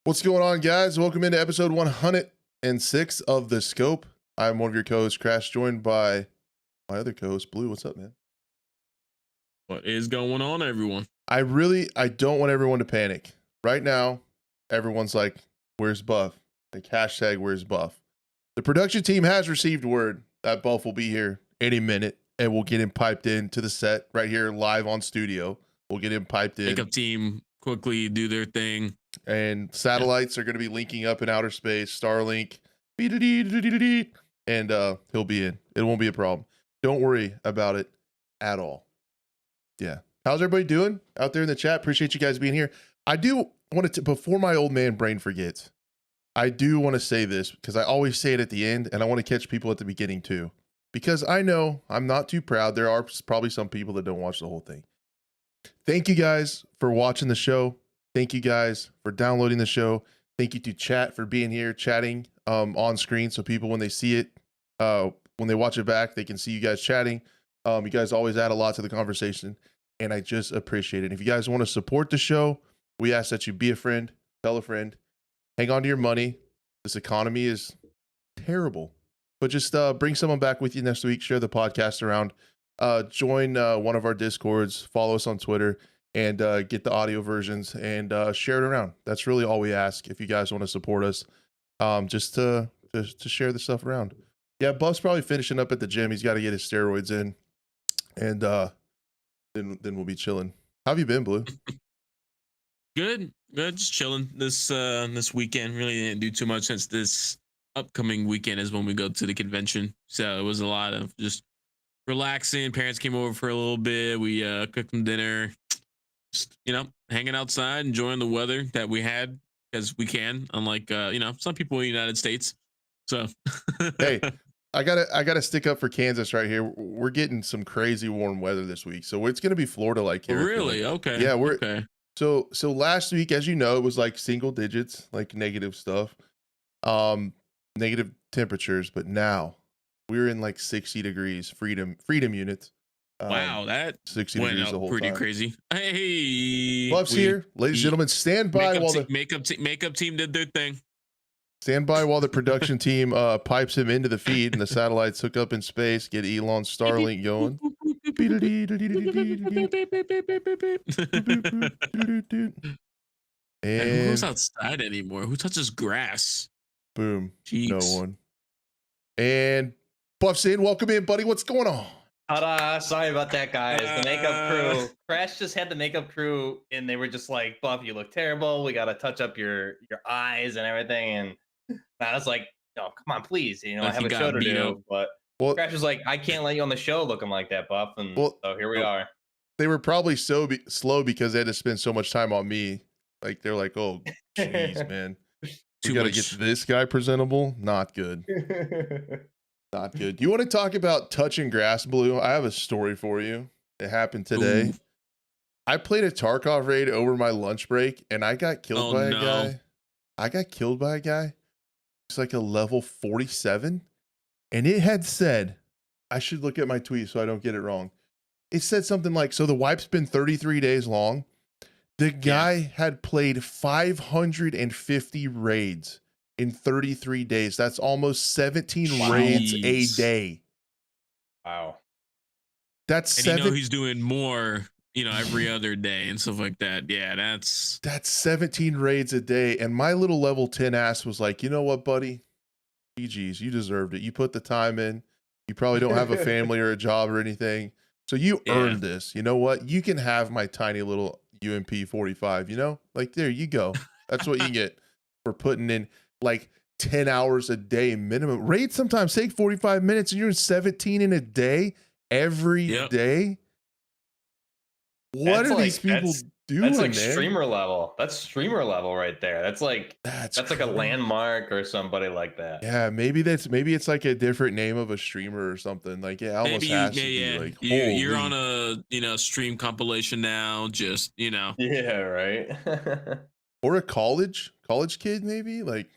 What's going on, guys? Welcome into episode 106 of The Scope. I'm one of your co-hosts, Crash, joined by my other co-host, Blue. What's up, man? What is going on, everyone? I don't want everyone to panic. Right now, everyone's like, where's Buff? Like, hashtag where's Buff? The production team has received word that Buff will be here any minute, and we'll get him piped into the set right here live on studio. We'll get him piped in. Makeup team quickly do their thing. And satellites are going to be linking up in outer space, Starlink, and he'll be in. It won't be a problem. Don't worry about it at all. Yeah. How's everybody doing out there in the chat? Appreciate you guys being here. I do want to, before my old man brain forgets, I do want to say this because I always say it at the end, and I want to catch people at the beginning too. Because I know I'm not too proud. There are probably some people that don't watch the whole thing. Thank you guys for watching the show. Thank you guys for downloading the show. Thank you to chat for being here, chatting on screen. So people, when they see it, when they watch it back, they can see you guys chatting. You guys always add a lot to the conversation, and I just appreciate it. If you guys want to support the show, we ask that you be a friend, tell a friend, hang on to your money. This economy is terrible, but just bring someone back with you next week. Share the podcast around. Join one of our Discords. Follow us on Twitter. And get the audio versions and share it around. That's really all we ask. If you guys want to support us, just to share the stuff around. Yeah, Buff's probably finishing up at the gym. He's got to get his steroids in, and then we'll be chilling. How have you been, Blue? Good. Just chilling this weekend. Really didn't do too much since this upcoming weekend is when we go to the convention. So it was a lot of just relaxing. Parents came over for a little bit. We cooked some dinner. Just, hanging outside, enjoying the weather that we had because we can, unlike some people in the United States. So hey, I gotta stick up for Kansas right here. We're getting some crazy warm weather this week, so it's gonna be Florida like here. Really? Okay. Yeah, we're okay. So last week, as you know, it was like single digits, like negative stuff, negative temperatures. But now we're in like 60 degrees, freedom units. Wow, that 60 went degrees up the whole pretty time. Crazy. Hey, Buff's here, ladies and gentlemen. Stand by while the makeup team did their thing. Stand by while the production team pipes him into the feed and the satellites hook up in space. Get Elon's Starlink going. And who goes outside anymore? Who touches grass? Boom. Jeez. No one. And Buff's in. Welcome in, buddy. What's going on? Ta-da! Sorry about that, guys. The makeup crew. Crash just had the makeup crew, and they were just like, "Buff, you look terrible. We gotta touch up your eyes and everything." And I was like, "No, come on, please. I have a show to do." But Crash was like, "I can't let you on the show looking like that, Buff." And so here we are. They were probably so slow because they had to spend so much time on me. Like they're like, "Oh, jeez, man, we gotta get this guy presentable." Not good. Not good. Do you want to talk about touching grass, Blue? I have a story for you. It happened today. Ooh. I played a Tarkov raid over my lunch break, and I got killed by a guy. I got killed by a guy. It's like a level 47, and it had said, I should look at my tweet so I don't get it wrong. It said something like, so the wipe's been 33 days long. The guy had played 550 raids in 33 days. That's almost 17 raids a day. Wow. That's he's doing more, every other day and stuff like that. Yeah, that's 17 raids a day. And my little level 10 ass was like, you know what, buddy? GG's, you deserved it. You put the time in. You probably don't have a family or a job or anything. So you earned this. You know what? You can have my tiny little UMP 45, like there you go. That's what you get for putting in like 10 hours a day minimum. Raids sometimes take 45 minutes and you're in 17 in a day every day. What are these people doing? That's like man? streamer level. That's streamer level right there. That's like like a landmark or somebody like that. Yeah, maybe it's like a different name of a streamer or something. Like almost has to be like you're on a stream compilation now. Just Yeah, right. Or a college kid maybe like.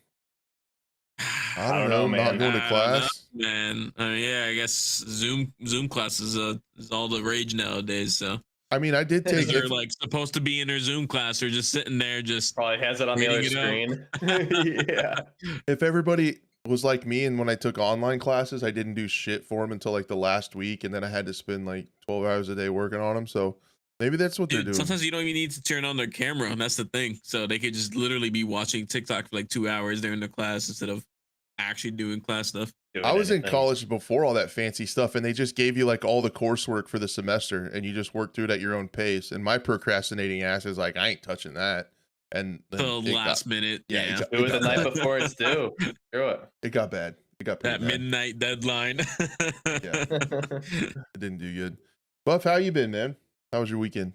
I don't know, man. Not going to class, man. I mean, I guess Zoom classes is all the rage nowadays. So I mean, I did Because take they're it. like supposed to be in their Zoom class. They're just sitting there, just Probably has it on the other reading it screen. Yeah. If everybody was like me and when I took online classes, I didn't do shit for them until like the last week, and then I had to spend like 12 hours a day working on them. So maybe that's what they're Dude, doing. sometimes you don't even need to turn on their camera, and that's the thing. So they could just literally be watching TikTok for like 2 hours during their class instead of actually doing class stuff. I was in anything. college before all that fancy stuff, and they just gave you like all the coursework for the semester, and you just work through it at your own pace. And my procrastinating ass is like, I ain't touching that. And then The it last minute, yeah, yeah, Do it the night bad. before it's due. Do it. It got bad. It got pretty that bad. midnight deadline. Yeah, it didn't do good. Buff, how you been, man? How was your weekend?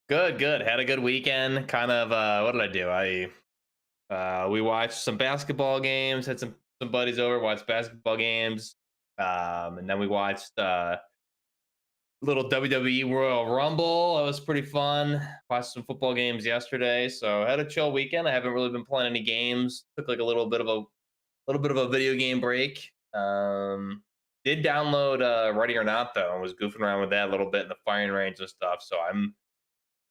Good. Had a good weekend. Kind of. What did I do? We watched some basketball games. Had some buddies over. Watched basketball games. And then we watched little WWE Royal Rumble. That was pretty fun. Watched some football games yesterday. So had a chill weekend. I haven't really been playing any games. Took like a little bit of a video game break. Did download Ready or Not though, and was goofing around with that a little bit in the firing range and stuff. So I'm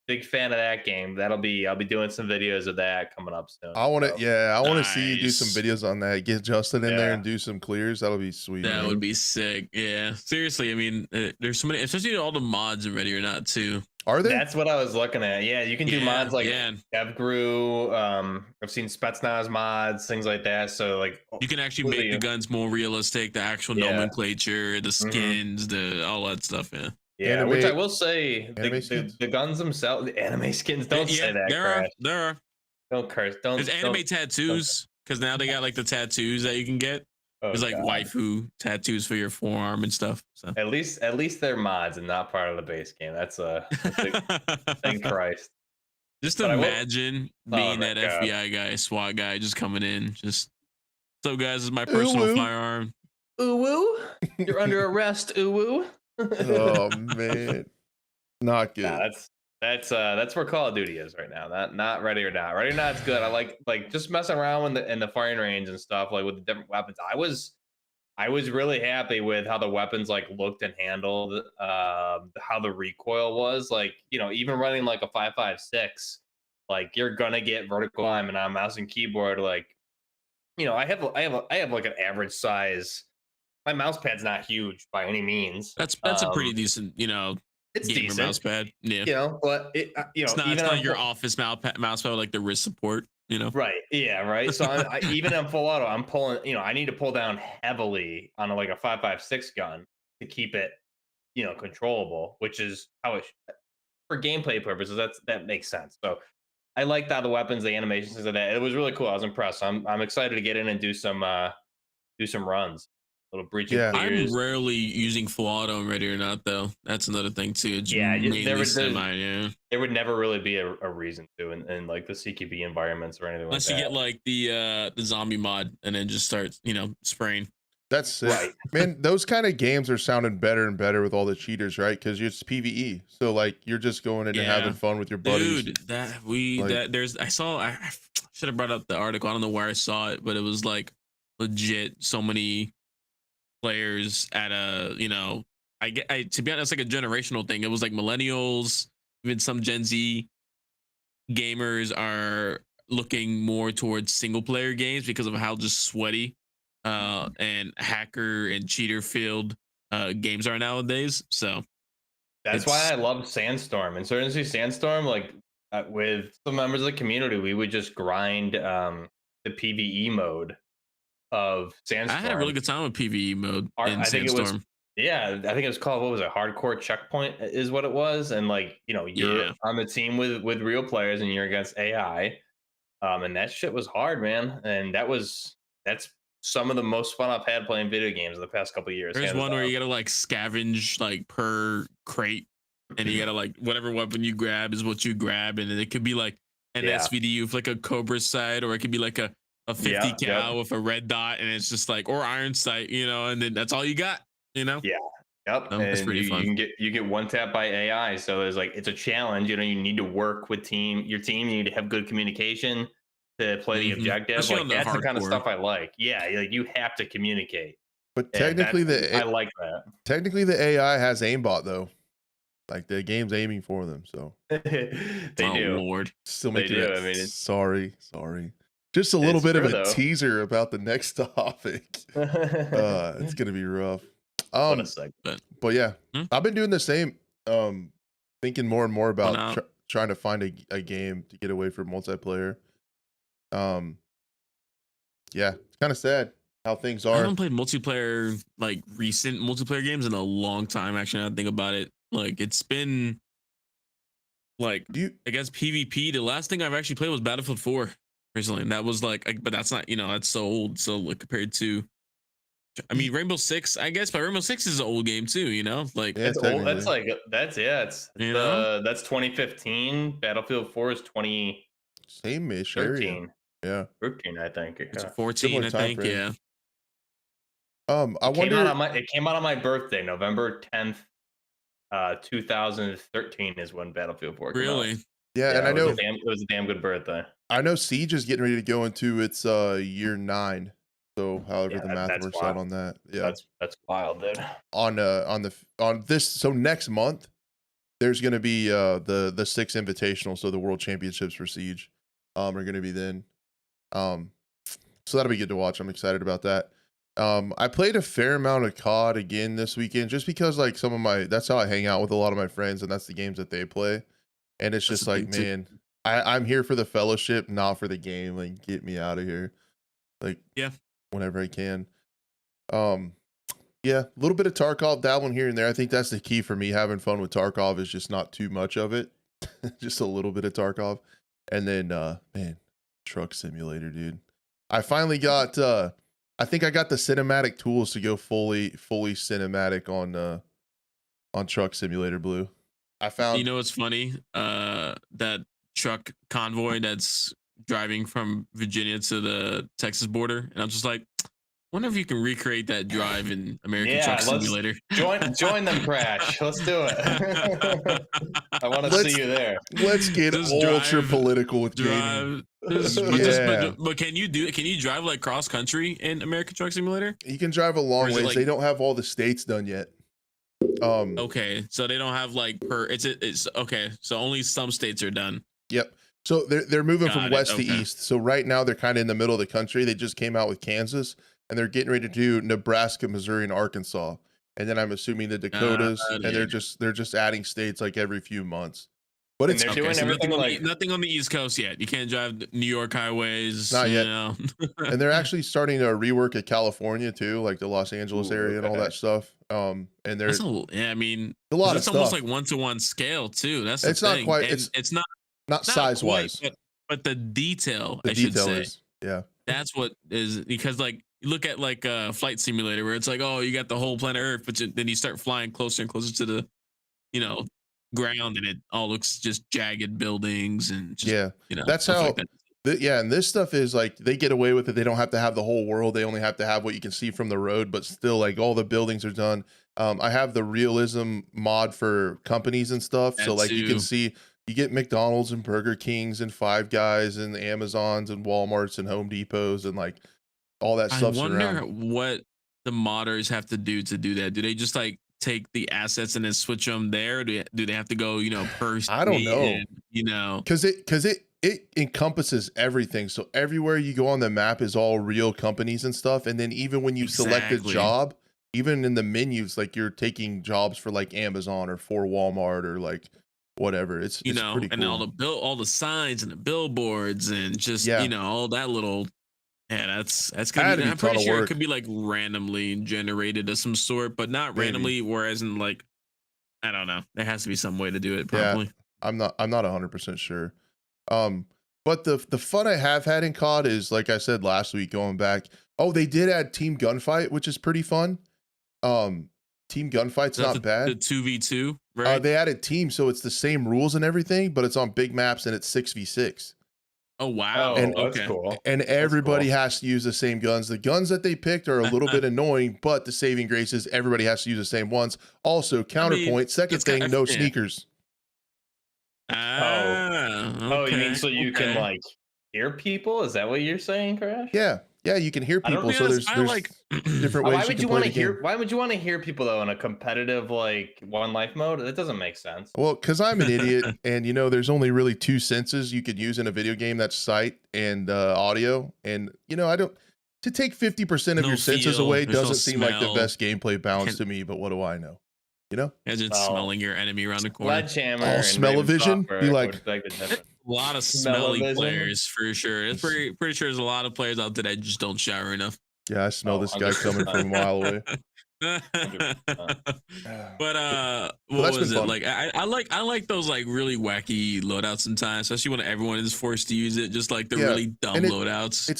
big fan of that game. I'll be doing some videos of that coming up soon. I want to, So, yeah, I want to see you do some Nice. videos on that. Get Justin in there Yeah. and do some clears. That'll be sweet. That man. would be sick. Yeah, seriously. I mean, there's so many, especially all the mods in Ready or Not too. Are there? that's what I was looking at. Yeah, you can do mods like yeah. DevGrew. I've seen Spetsnaz mods, things like that. So like You can actually make the completely- guns more realistic, the actual Yeah. nomenclature, the skins, the all that stuff. Yeah. Yeah, Anime- which I will say, anime skins? the guns themselves, the anime skins. Don't Yeah, say that, there Crash. are. There are. Don't curse. Don't. There's anime don't- tattoos because now they got like the tattoos that you can get. oh, There's like God. waifu tattoos for your forearm and stuff. So. At least they're mods and not part of the base game. That's a thank Christ. Just But I will- imagine being my that God. FBI guy, SWAT guy, just coming in. Just, so guys, this is my personal woo. firearm. Uwu, you're under arrest. Uwu. Oh man, not good. Nah, that's where Call of Duty is right now. Not Ready or Not. Ready or Not's good. I like just messing around in the firing range and stuff, like with the different weapons. I was really happy with how the weapons like looked and handled, how the recoil was. Like, even running like a 5.56, like you're gonna get vertical alignment on mouse and keyboard. Like, I have like an average size. My mouse pad's not huge by any means. That's a pretty decent, It's gamer decent, mouse pad. Yeah. but It's not, even it's on not your full- office mouse pad with like the wrist support, Right. Yeah. Right. So even on full auto, I'm pulling. I need to pull down heavily on like a 5.56 gun to keep it, controllable. Which is how it for gameplay purposes. That makes sense. So I liked how the weapons, the animations of that. It was really cool. I was impressed. I'm excited to get in and do some runs. Little breaching. Yeah. I'm rarely using full auto and Ready or Not though. That's another thing too. It's Yeah, mainly there's- yeah. There would never really be a reason to in like the CQB environments or anything Unless like you that. get like the zombie mod and then just start, spraying. That's sick. Right. Man, those kind of games are sounding better and better with all the cheaters, right? Because it's PvE, so like you're just going in and Yeah. having fun with your buddies. Dude, I should have brought up the article. I don't know where I saw it, but it was like legit so many players at a, to be honest, like a generational thing. It was like millennials, even some Gen Z gamers are looking more towards single player games because of how just sweaty and hacker and cheater filled games are nowadays. So That's why I love Sandstorm. And certainly Sandstorm, like with some members of the community, we would just grind the PvE mode of Sandstorm. I had a really good time with PvE mode in I think it was, Sandstorm. yeah, I think it was called, what was it? Hardcore Checkpoint is what it was. And like, you're on the team with real players and you're against AI. And that shit was hard, man. And that's some of the most fun I've had playing video games in the past couple of years. There's hands one where down. you gotta like scavenge like per crate, and you gotta like whatever weapon you grab is what you grab, and then it could be like an Yeah. SVD with like a Cobra sight, or it could be like a 50 Yeah, cal with a red dot, and it's just like, or iron sight, and then that's all you got, Yep. It's And pretty fun. You get one tap by AI. So there's like, it's a challenge. You need to work with your team. You need to have good communication to play the Mhm. objective. Especially Like on the that's the kind of hardcore. stuff I like. Yeah, like you have to communicate. But And technically, I the like that. technically the AI has aimbot though. Like the game's aiming for them. So They Oh do. Lord. still They making do. it. I mean, Sorry. Just a little it's bit of true, a though. teaser about the next topic. It's gonna be rough. What a segment. But yeah, Hmm? I've been doing the same. Thinking more and more Going about out. trying to find a game to get away from multiplayer. Yeah, it's kind of sad how things I are. haven't played multiplayer, like recent multiplayer games, in a long time. Actually, now that I think about it, like it's been like, Do you? I guess PvP. The last thing I've actually played was Battlefield 4 recently, and that was like, but that's not, that's so old. So like compared to, I mean, Rainbow Six, I guess, but Rainbow Six is an old game too. Like, Yeah, It's old. That's technically. like it's you know, that's 2015. Battlefield 4 is 2013. Same-ish area. Yeah, 13, I think. it's Yeah. 14, similar I time think. frame. Yeah, I wonder. It came out on my birthday, November 10th, 2013 is when Battlefield 4 came out. really. Yeah, and Yeah, I know it was a damn good birthday. Siege is getting ready to go into its year 9. So however Yeah, the math that's works wild. out on that. Yeah. That's wild, dude. On this, so next month there's going to be the 6 invitational, so the world championships for Siege are going to be then. So that'll be good to watch. I'm excited about that. I played a fair amount of COD again this weekend just because like that's how I hang out with a lot of my friends, and that's the games that they play. And it's That's just the like, thing, too. man, I'm here for the fellowship, not for the game. Like, get me out of here. Like, Yeah. whenever I can. Yeah, a little bit of Tarkov, dabbling here and there. I think that's the key for me having fun with Tarkov is just not too much of it. Just a little bit of Tarkov. And then man, Truck Simulator, dude. I finally got I think I got the cinematic tools to go fully cinematic on Truck Simulator Blue. I found You know what's funny? That truck convoy that's driving from Virginia to the Texas border, and I'm just like, wonder if you can recreate that drive in American Yeah, Truck Simulator. join them, Crash. Let's do it. I want to see you there. Let's get Just ultra drive- political with gaming. Drive, but can you do it? Can you drive like cross country in American Truck Simulator? You can drive a Or long is it ways. like- They don't have all the states done yet. Okay, so they don't have like it's okay. So only some states are done. Yep. So they're moving from Got it, west to okay. east. So right now they're kind of in the middle of the country. They just came out with Kansas, and they're getting ready to do Nebraska, Missouri, and Arkansas. And then I'm assuming the Dakotas, and they're just adding states like every few months. But And it's they're doing So everything nothing on the East Coast yet. You can't drive New York highways. Not yet. You know? and they're actually starting to rework at California too, like the Los Angeles Ooh, area and all okay. that stuff. And there's Yeah, I mean, a lot of it's almost stuff. like 1-to-1 scale too. That's the It's not thing. quite- And it's not not not size quite, wise. but the detail. The I should detail say is, yeah. that's what is, because like you look at like a flight simulator where it's like, oh, you got the whole planet Earth, but then you start flying closer and closer to the, ground, and it all looks just jagged buildings and just, Yeah. That's stuff how. like that. And this stuff is like they get away with it. They don't have to have the whole world. They only have to have what you can see from the road, but still, like all the buildings are done. I have the realism mod for companies and stuff. So That like you can too. see, you get McDonald's and Burger Kings and Five Guys and Amazons and Walmarts and Home Depots and like all that I stuff wonder around. what the modders have to do that. Do they just like take the assets and then switch them there? Or do they have to go, per I don't state know. and, Because it encompasses everything. So everywhere you go on the map is all real companies and stuff. And then even when you select a Exactly. job, even in the menus, like you're taking jobs for like Amazon or for Walmart or like whatever. It's pretty cool. and all the signs and the billboards and just Yeah. all that little. Yeah, that's Had gonna to be. be I'm a ton pretty of sure it work. could be like randomly generated of some sort, but not Maybe. randomly. Whereas in like, I don't know, there has to be some way to do it. Yeah. Probably. I'm not 100% sure. But the fun I have had in COD is, like I said last week, going back. Oh, they did add team gunfight, which is pretty fun. Team gunfight's not bad. The 2v2, right? They added team, so it's the same rules and everything, but it's on big maps and it's 6v6. Oh wow! And- that's okay. cool. And everybody cool. has to use the same guns. The guns that they picked are a little bit annoying, but the saving grace is everybody has to use the same ones. Also, counterpoint, second that's thing, kinda- no yeah. sneakers. Oh, you mean so you can okay. like hear people? Is that what you're saying, Crash? Yeah. yeah, you can hear I don't people. be So honest, there's I like. different ways Why you would can you play want the to hear? game. Why would you want to hear people though in a competitive like one life mode? That doesn't make sense. Well, because I'm an idiot, and there's only really two senses you could use in a video game. That's sight and audio. And I don't. To take 50% of No your senses feel, away there's no doesn't seem like the smell. best gameplay balance Can't to me. But what do I know? You know, imagine Well, smelling your enemy around the corner. Sledgehammer all and smell-o-vision. Raven Be Software like, would beg the difference. A lot of smelly Smell-o-vision? players for sure. It's pretty sure there's a lot of players out there that just don't shower enough. yeah, I smell Oh, this guy coming 100%. from a mile away. 100%. But what that's was been it fun. like? I like those like really wacky loadouts sometimes, especially when everyone is forced to use it. Just like the Yeah, really dumb and loadouts.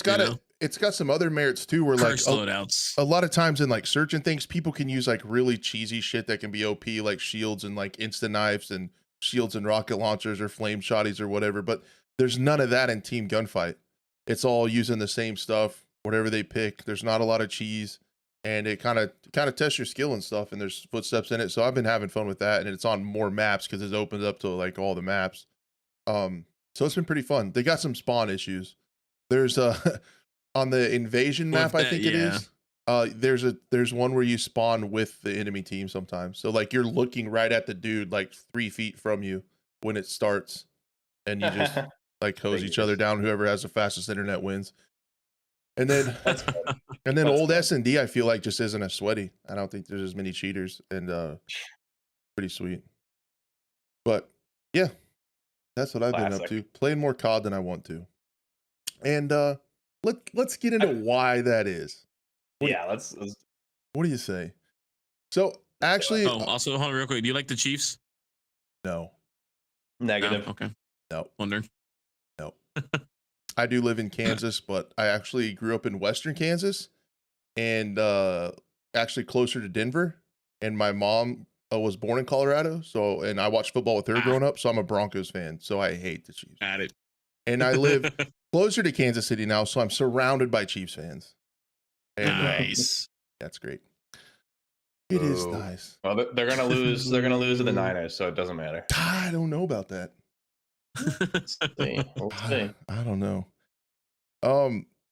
It's got some other merits too, where like Curse loadouts. a lot of times in like search and things, people can use like really cheesy shit that can be OP, like shields and like instant knives and shields and rocket launchers or flame shotties or whatever. But there's none of that in team gunfight. It's all using the same stuff, whatever they pick. There's not a lot of cheese, and it kind of tests your skill and stuff. And there's footsteps in it, so I've been having fun with that. And it's on more maps because it opens up to like all the maps. So it's been pretty fun. They got some spawn issues. There's on the invasion map, I think it is. There's one where you spawn with the enemy team sometimes. So like you're looking right at the dude like 3 feet from you when it starts, and you just like hose each other down. Whoever has the fastest internet wins. And then old S&D, I feel like just isn't as sweaty. I don't think there's as many cheaters, and pretty sweet. But yeah, that's what I've been up to. Playing more COD than I want to. And let's get into why that is. Let's. What do you say? So actually, Also, hold on real quick. Do you like the Chiefs? no. Negative. No? Okay. No. Wondering. No. I do live in Kansas, but I actually grew up in Western Kansas, and actually closer to Denver. And my mom was born in Colorado, and I watched football with her growing up. So I'm a Broncos fan. So I hate the Chiefs. Got it. And I live closer to Kansas City now, so I'm surrounded by Chiefs fans. And, Nice. That's great. It is nice. Well, they're gonna lose. They're gonna lose to the Niners, so it doesn't matter. I don't know about that. We'll see. I don't know.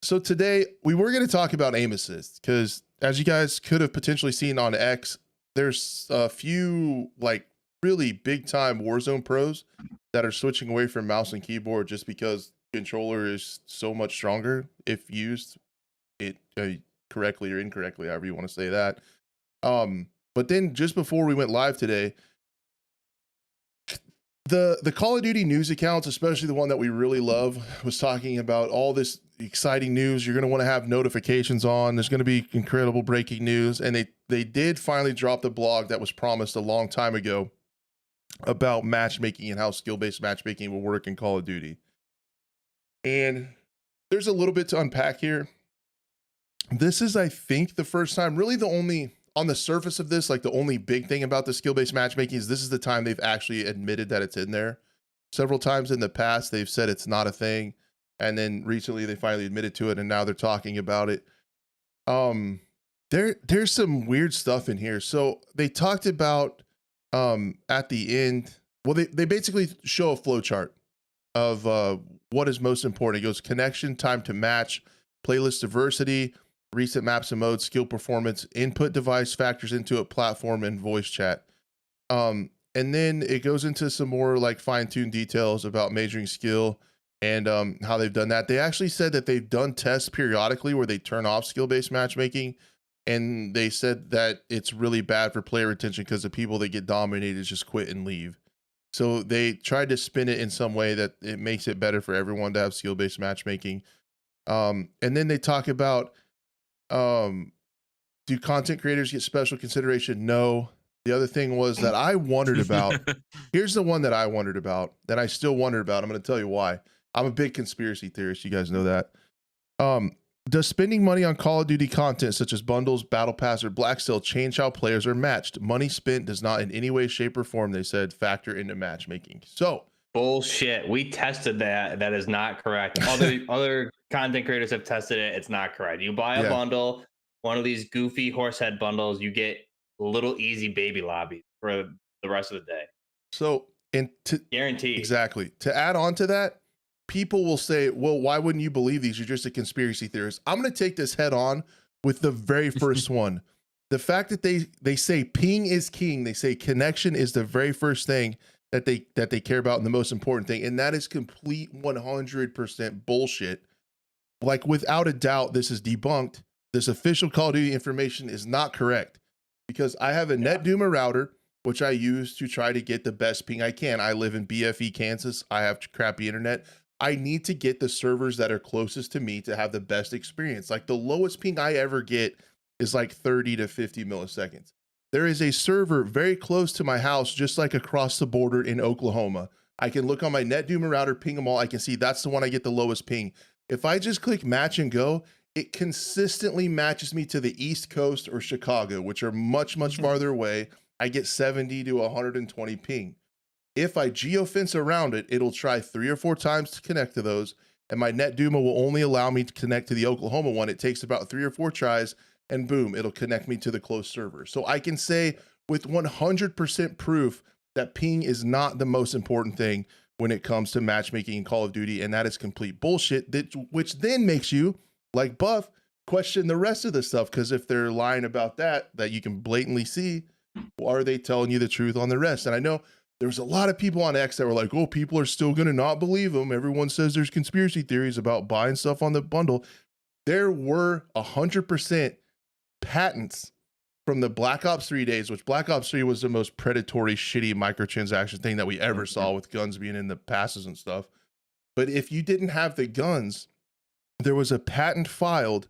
So today we were going to talk about aim assist because, as you guys could have potentially seen on X, there's a few like really big time Warzone pros that are switching away from mouse and keyboard just because controller is so much stronger if used it correctly or incorrectly, however you want to say that. But then just before we went live today, the Call of Duty news accounts, especially the one that we really love, was talking about all this exciting news you're going to want to have notifications on. There's going to be incredible breaking news. And they did finally drop the blog that was promised a long time ago about matchmaking and how skill-based matchmaking will work in Call of Duty. And there's a little bit to unpack here. This is, I think, the first time, really the only, on the surface of this, like the only big thing about the skill-based matchmaking is this is the time they've actually admitted that it's in there. Several times in the past, they've said it's not a thing. And then recently they finally admitted to it, and now they're talking about it. There's some weird stuff in here. So they talked about at the end, well, they basically show a flow chart of what is most important. It goes connection, time to match, playlist diversity, recent maps and modes, skill performance, input device factors into it, platform, and voice chat. And then it goes into some more like fine-tuned details about measuring skill and how they've done that. They actually said that they've done tests periodically where they turn off skill-based matchmaking, and they said that it's really bad for player retention because the people that get dominated just quit and leave. So they tried to spin it in some way that it makes it better for everyone to have skill-based matchmaking. And then they talk about, do content creators get special consideration? No. The other thing was that I wondered about. Here's the one that I wondered about, that I still wonder about. I'm going to tell you why. I'm a big conspiracy theorist. You guys know that. Does spending money on Call of Duty content such as bundles, battle pass, or black sale change how players are matched? Money spent does not in any way, shape, or form, they said, factor into matchmaking. So bullshit. We tested that. That is not correct. Other content creators have tested it. It's not correct. You buy a bundle, one of these goofy horsehead bundles, you get little easy baby lobbies for the rest of the day. So, and to guaranteed. Exactly. To add on to that, people will say, well, why wouldn't you believe these? You're just a conspiracy theorist. I'm going to take this head on with the very first one. The fact that they say ping is king, they say connection is the very first thing that they care about and the most important thing, and that is complete 100% bullshit. Like, without a doubt, this is debunked. This official Call of Duty information is not correct, because I have a NetDuma router which I use to try to get the best ping I can. I live in BFE, Kansas. I have crappy internet. I need to get the servers that are closest to me to have the best experience. Like, the lowest ping I ever get is like 30 to 50 milliseconds. There is a server very close to my house, just like across the border in Oklahoma. I can look on my NetDuma router, ping them all. I can see that's the one I get the lowest ping. If I just click match and go, it consistently matches me to the East Coast or Chicago, which are much, much farther away. I get 70 to 120 ping. If I geofence around it, it'll try 3 or 4 times to connect to those, and my NetDuma will only allow me to connect to the Oklahoma one. It takes about 3 or 4 tries, and boom, it'll connect me to the close server. So I can say with 100% proof that ping is not the most important thing when it comes to matchmaking in Call of Duty, and that is complete bullshit, which then makes you, like Buff, question the rest of the stuff, because if they're lying about that you can blatantly see, are they telling you the truth on the rest? And I know there's a lot of people on X that were like, oh, people are still going to not believe them. Everyone says there's conspiracy theories about buying stuff on the bundle. There were 100% patents from the Black Ops 3 days, which Black Ops 3 was the most predatory, shitty microtransaction thing that we ever saw, with guns being in the passes and stuff. But if you didn't have the guns, there was a patent filed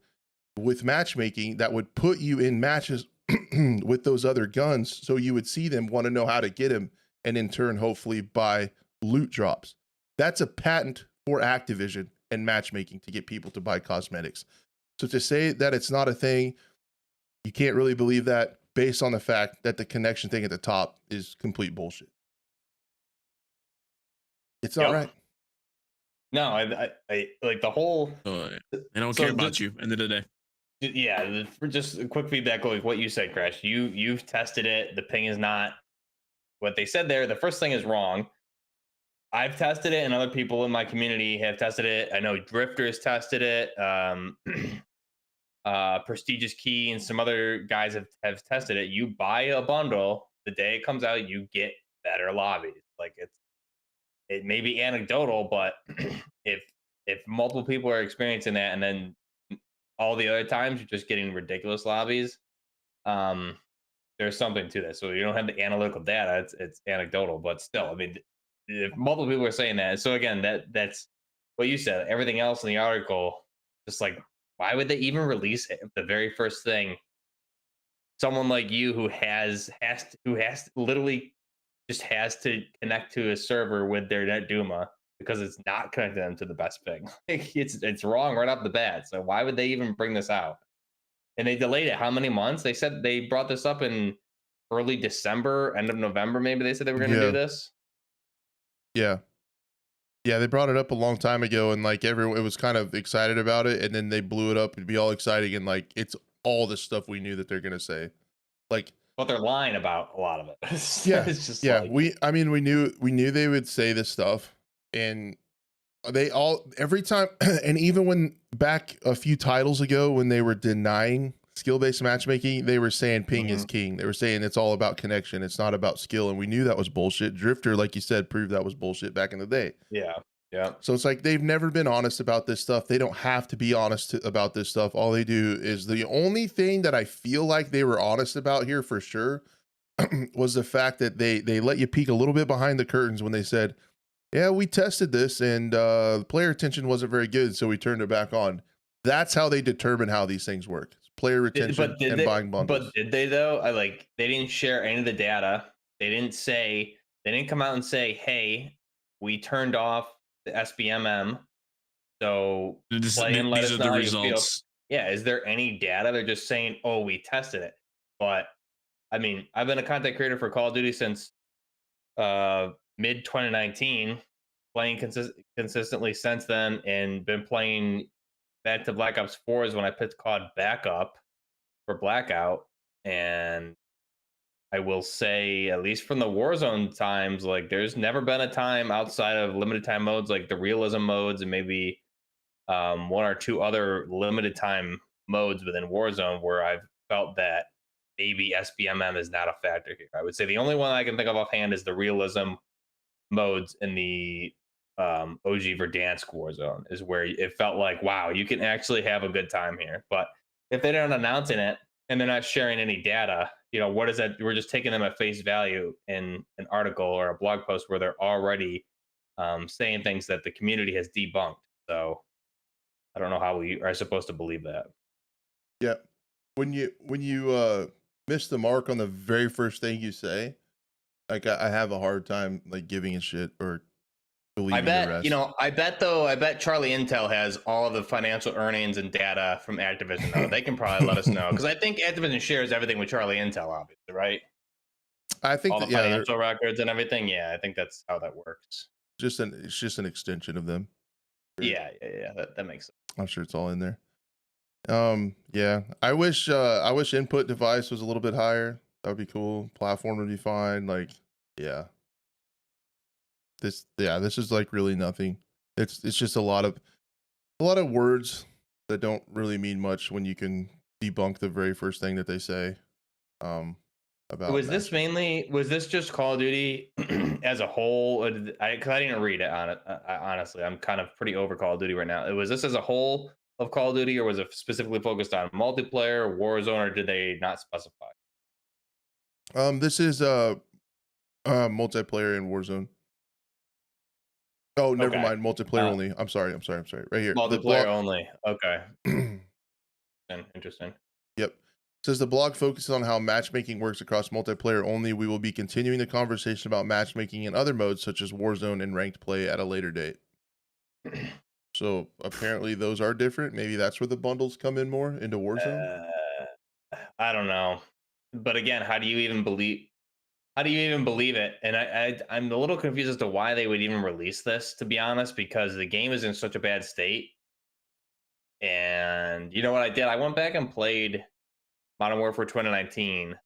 with matchmaking that would put you in matches with those other guns, so you would see them, want to know how to get them, and in turn hopefully buy loot drops. That's a patent for Activision and matchmaking to get people to buy cosmetics. So to say that it's not a thing, you can't really believe that based on the fact that the connection thing at the top is complete bullshit. It's not right. No, I like the whole. They don't care about you. End of the day. Yeah, for just a quick feedback, like what you said, Crash. You've tested it. The ping is not what they said there. The first thing is wrong. I've tested it, and other people in my community have tested it. I know Drifters tested it. Prestigious Key and some other guys have tested it. You buy a bundle, the day it comes out, you get better lobbies. Like, it may be anecdotal, but if multiple people are experiencing that, and then all the other times you're just getting ridiculous lobbies, there's something to this. So you don't have the analytical data, it's anecdotal, but still, I mean, if multiple people are saying that, so again, that's what you said. Everything else in the article, just like, why would they even release it? The very first thing, someone like you who has literally just has to connect to a server with their NetDuma, because it's not connecting them to the best ping. Like, it's wrong right off the bat. So why would they even bring this out? And they delayed it how many months? They said they brought this up in early December, end of November, maybe they said they were going to do this. Yeah, they brought it up a long time ago, and like everyone was kind of excited about it, and then they blew it up and be all exciting, and like it's all the stuff we knew that they're going to say. Like, but they're lying about a lot of it. Yeah, it's just yeah. like, we knew they would say this stuff, and they all, every time, and even when back a few titles ago when they were denying skill-based matchmaking, they were saying ping is king. They were saying it's all about connection, it's not about skill, and we knew that was bullshit. Drifter, like you said, proved that was bullshit back in the day. Yeah. So it's like they've never been honest about this stuff. They don't have to be honest about this stuff. All they do is, the only thing that I feel like they were honest about here for sure was the fact that they let you peek a little bit behind the curtains when they said, yeah, we tested this and player retention wasn't very good, so we turned it back on. That's how they determine how these things work. It's player retention and buying bundles. But did they though? They didn't share any of the data. They didn't come out and say, hey, we turned off the SBMM. So play and let us know how you feel. Yeah, is there any data? They're just saying, oh, we tested it. But I mean, I've been a content creator for Call of Duty since mid 2019, playing consistently since then, and been playing back to Black Ops 4 is when I picked COD back up for Blackout, and I will say, at least from the Warzone times, like there's never been a time outside of limited time modes, like the realism modes, and maybe one or two other limited time modes within Warzone, where I've felt that maybe SBMM is not a factor here. I would say the only one I can think of offhand is the realism modes in the OG Verdansk Warzone, is where it felt like, wow, you can actually have a good time here. But if they're not announcing it and they're not sharing any data, what is that? We're just taking them at face value in an article or a blog post where they're already saying things that the community has debunked. So I don't know how we are supposed to believe that. Yeah. When you miss the mark on the very first thing you say, like I have a hard time like giving a shit or believing the rest. I bet Charlie Intel has all of the financial earnings and data from Activision, though. They can probably let us know, because I think Activision shares everything with Charlie Intel, obviously, right? I think All that, the financial records and everything. Yeah, I think that's how that works. it's just an extension of them. Yeah. That makes sense. I'm sure it's all in there. Yeah. I wish input device was a little bit higher. That would be cool. Platform would be fine. Like, yeah. This is like really nothing. It's just a lot of words that don't really mean much when you can debunk the very first thing that they say. About Was this just Call of Duty as a whole? Because I didn't read it on it. Honestly, I'm kind of pretty over Call of Duty right now. Was this as a whole of Call of Duty, or was it specifically focused on multiplayer, Warzone, or did they not specify? This is multiplayer in Warzone. Oh, never Okay. mind. Multiplayer only. I'm sorry. Right here. Multiplayer only. Okay. Interesting. Yep. Says the blog focuses on how matchmaking works across multiplayer only. We will be continuing the conversation about matchmaking in other modes such as Warzone and ranked play at a later date. So apparently those are different. Maybe that's where the bundles come in more into Warzone. I don't know. But again, how do you even believe it? And I'm a little confused as to why they would even release this, to be honest, because the game is in such a bad state. And you know what I did? I went back and played Modern Warfare 2019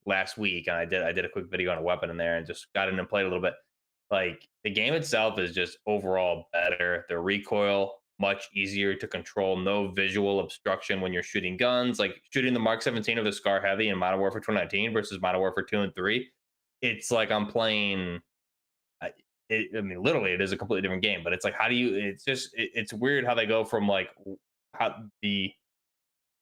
last week, and I did a quick video on a weapon in there and just got in and played a little bit. Like, the game itself is just overall better. The recoil much easier to control. No visual obstruction when you're shooting guns. Like shooting the Mark 17 of the Scar Heavy in Modern Warfare 2019 versus Modern Warfare 2 and 3. It's like I'm playing. I mean, literally, it is a completely different game. But it's like, how do you? It's just it's weird how they go from like how the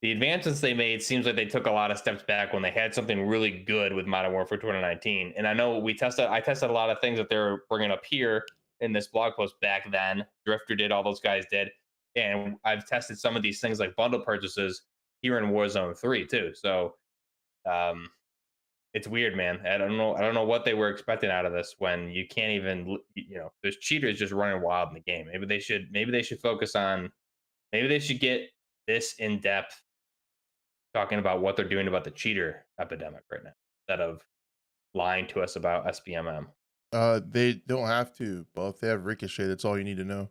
advancements they made seems like they took a lot of steps back when they had something really good with Modern Warfare 2019. And I know I tested a lot of things that they're bringing up here in this blog post back then. Drifter did, all those guys did. And I've tested some of these things like bundle purchases here in Warzone 3 too. So it's weird, man. I don't know what they were expecting out of this when you can't even, there's cheaters just running wild in the game. Maybe they should focus on, maybe they should get this in depth talking about what they're doing about the cheater epidemic right now, instead of lying to us about SBMM. They don't have to, but if they have Ricochet, that's all you need to know.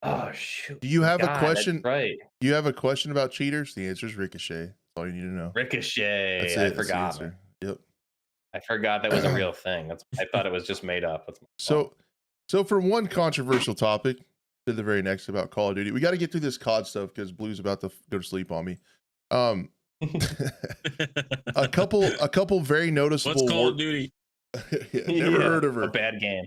Oh shoot! Do you have a question? Right. Do you have a question about cheaters? The answer is Ricochet. That's all you need to know. Ricochet. That's it. I That's forgot. the answer. Yep. I forgot that was a real thing. I thought it was just made up. So from one controversial topic to the very next about Call of Duty, we got to get through this COD stuff because Blue's about to go to sleep on me. A couple very noticeable. What's Call of Duty? Never heard of her. A bad game.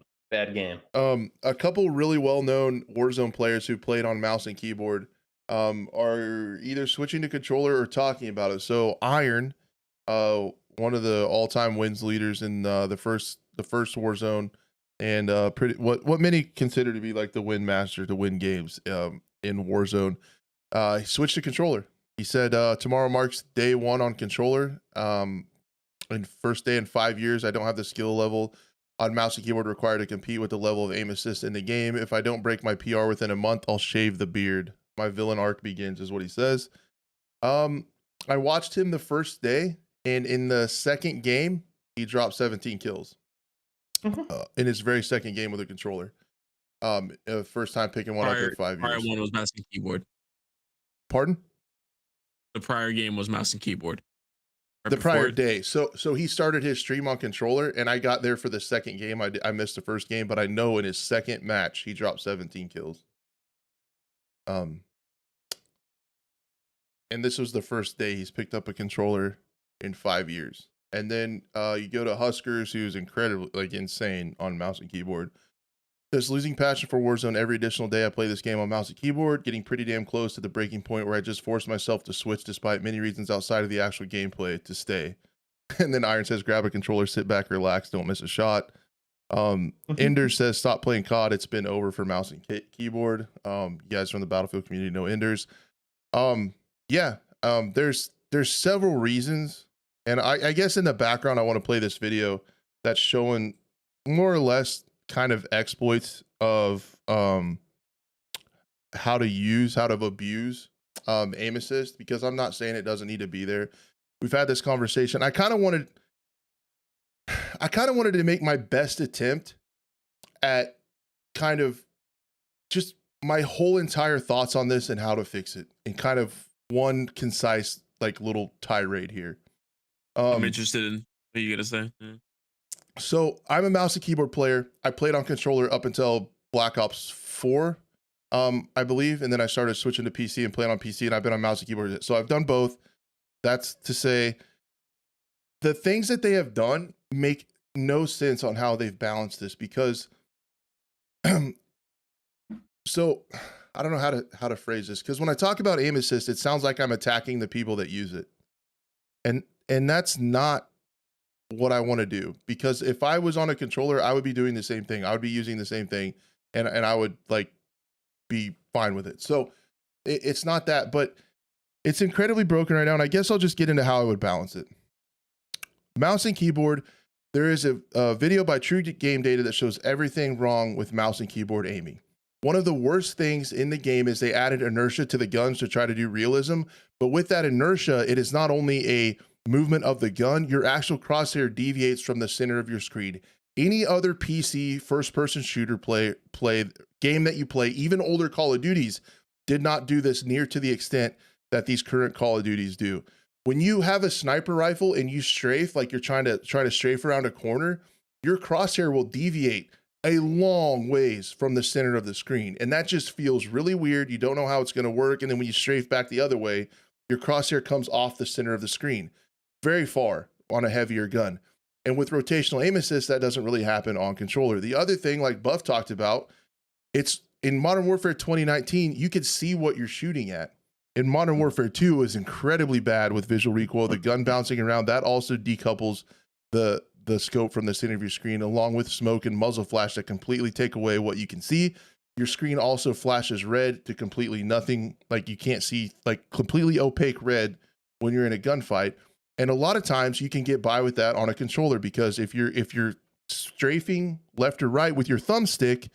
A couple really well-known Warzone players who played on mouse and keyboard are either switching to controller or talking about it. So Iron, one of the all-time wins leaders in the first Warzone, and what many consider to be like the win master to win games in Warzone, he switched to controller. He said tomorrow marks day one on controller. And first day in 5 years, I don't have the skill level on mouse and keyboard required to compete with the level of aim assist in the game. If I don't break my PR within a month, I'll shave the beard. My villain arc begins, is what he says. I watched him the first day, and in the second game, he dropped 17 kills. In his very second game with a controller. First time picking one up in 5 years. Prior one was mouse and keyboard. Pardon? The prior game was mouse and keyboard. Or the prior before? day. So he started his stream on controller, and I got there for the second game. I missed the first game, but I know in his second match he dropped 17 kills. And this was the first day he's picked up a controller in 5 years. And then you go to Huskers, who's incredibly like insane on mouse and keyboard. Says losing passion for Warzone every additional day I play this game on mouse and keyboard, getting pretty damn close to the breaking point where I just forced myself to switch despite many reasons outside of the actual gameplay to stay. And then Iron says grab a controller, sit back, relax, don't miss a shot. Ender says stop playing COD, it's been over for mouse and keyboard. You guys from the Battlefield community know Enders. There's several reasons, and I guess in the background I want to play this video that's showing more or less kind of exploits of how to abuse aim assist, because I'm not saying it doesn't need to be there. We've had this conversation. I kind of wanted to make my best attempt at kind of just my whole entire thoughts on this and how to fix it in kind of one concise like little tirade here. I'm interested in what you gotta say. Yeah. So I'm a mouse and keyboard player. I played on controller up until Black Ops 4, I believe, and then I started switching to PC and playing on PC, and I've been on mouse and keyboard. So I've done both. That's to say, the things that they have done make no sense on how they've balanced this, because so I don't know how to phrase this, because when I talk about aim assist, it sounds like I'm attacking the people that use it. And that's not what I want to do, because if I was on a controller, I would be doing the same thing. I would be using the same thing, and I would like be fine with it. So it's not that, but it's incredibly broken right now. And I guess I'll just get into how I would balance it. Mouse and keyboard. There is a video by True Game Data that shows everything wrong with mouse and keyboard aiming. One of the worst things in the game is they added inertia to the guns to try to do realism. But with that inertia, it is not only a movement of the gun, your actual crosshair deviates from the center of your screen. Any other PC first-person shooter game that you play, even older Call of Duties, did not do this near to the extent that these current Call of Duties do. When you have a sniper rifle and you strafe, like you're trying to strafe around a corner, your crosshair will deviate a long ways from the center of the screen. And that just feels really weird. You don't know how it's going to work. And then when you strafe back the other way, your crosshair comes off the center of the screen very far on a heavier gun. And with rotational aim assist, that doesn't really happen on controller. The other thing, like Buff talked about, it's in Modern Warfare 2019, you could see what you're shooting at. In Modern Warfare 2, it was incredibly bad with visual recoil, the gun bouncing around. That also decouples the scope from the center of your screen, along with smoke and muzzle flash that completely take away what you can see. Your screen also flashes red to completely nothing, like you can't see, like completely opaque red when you're in a gunfight. And a lot of times you can get by with that on a controller, because if you're strafing left or right with your thumbstick,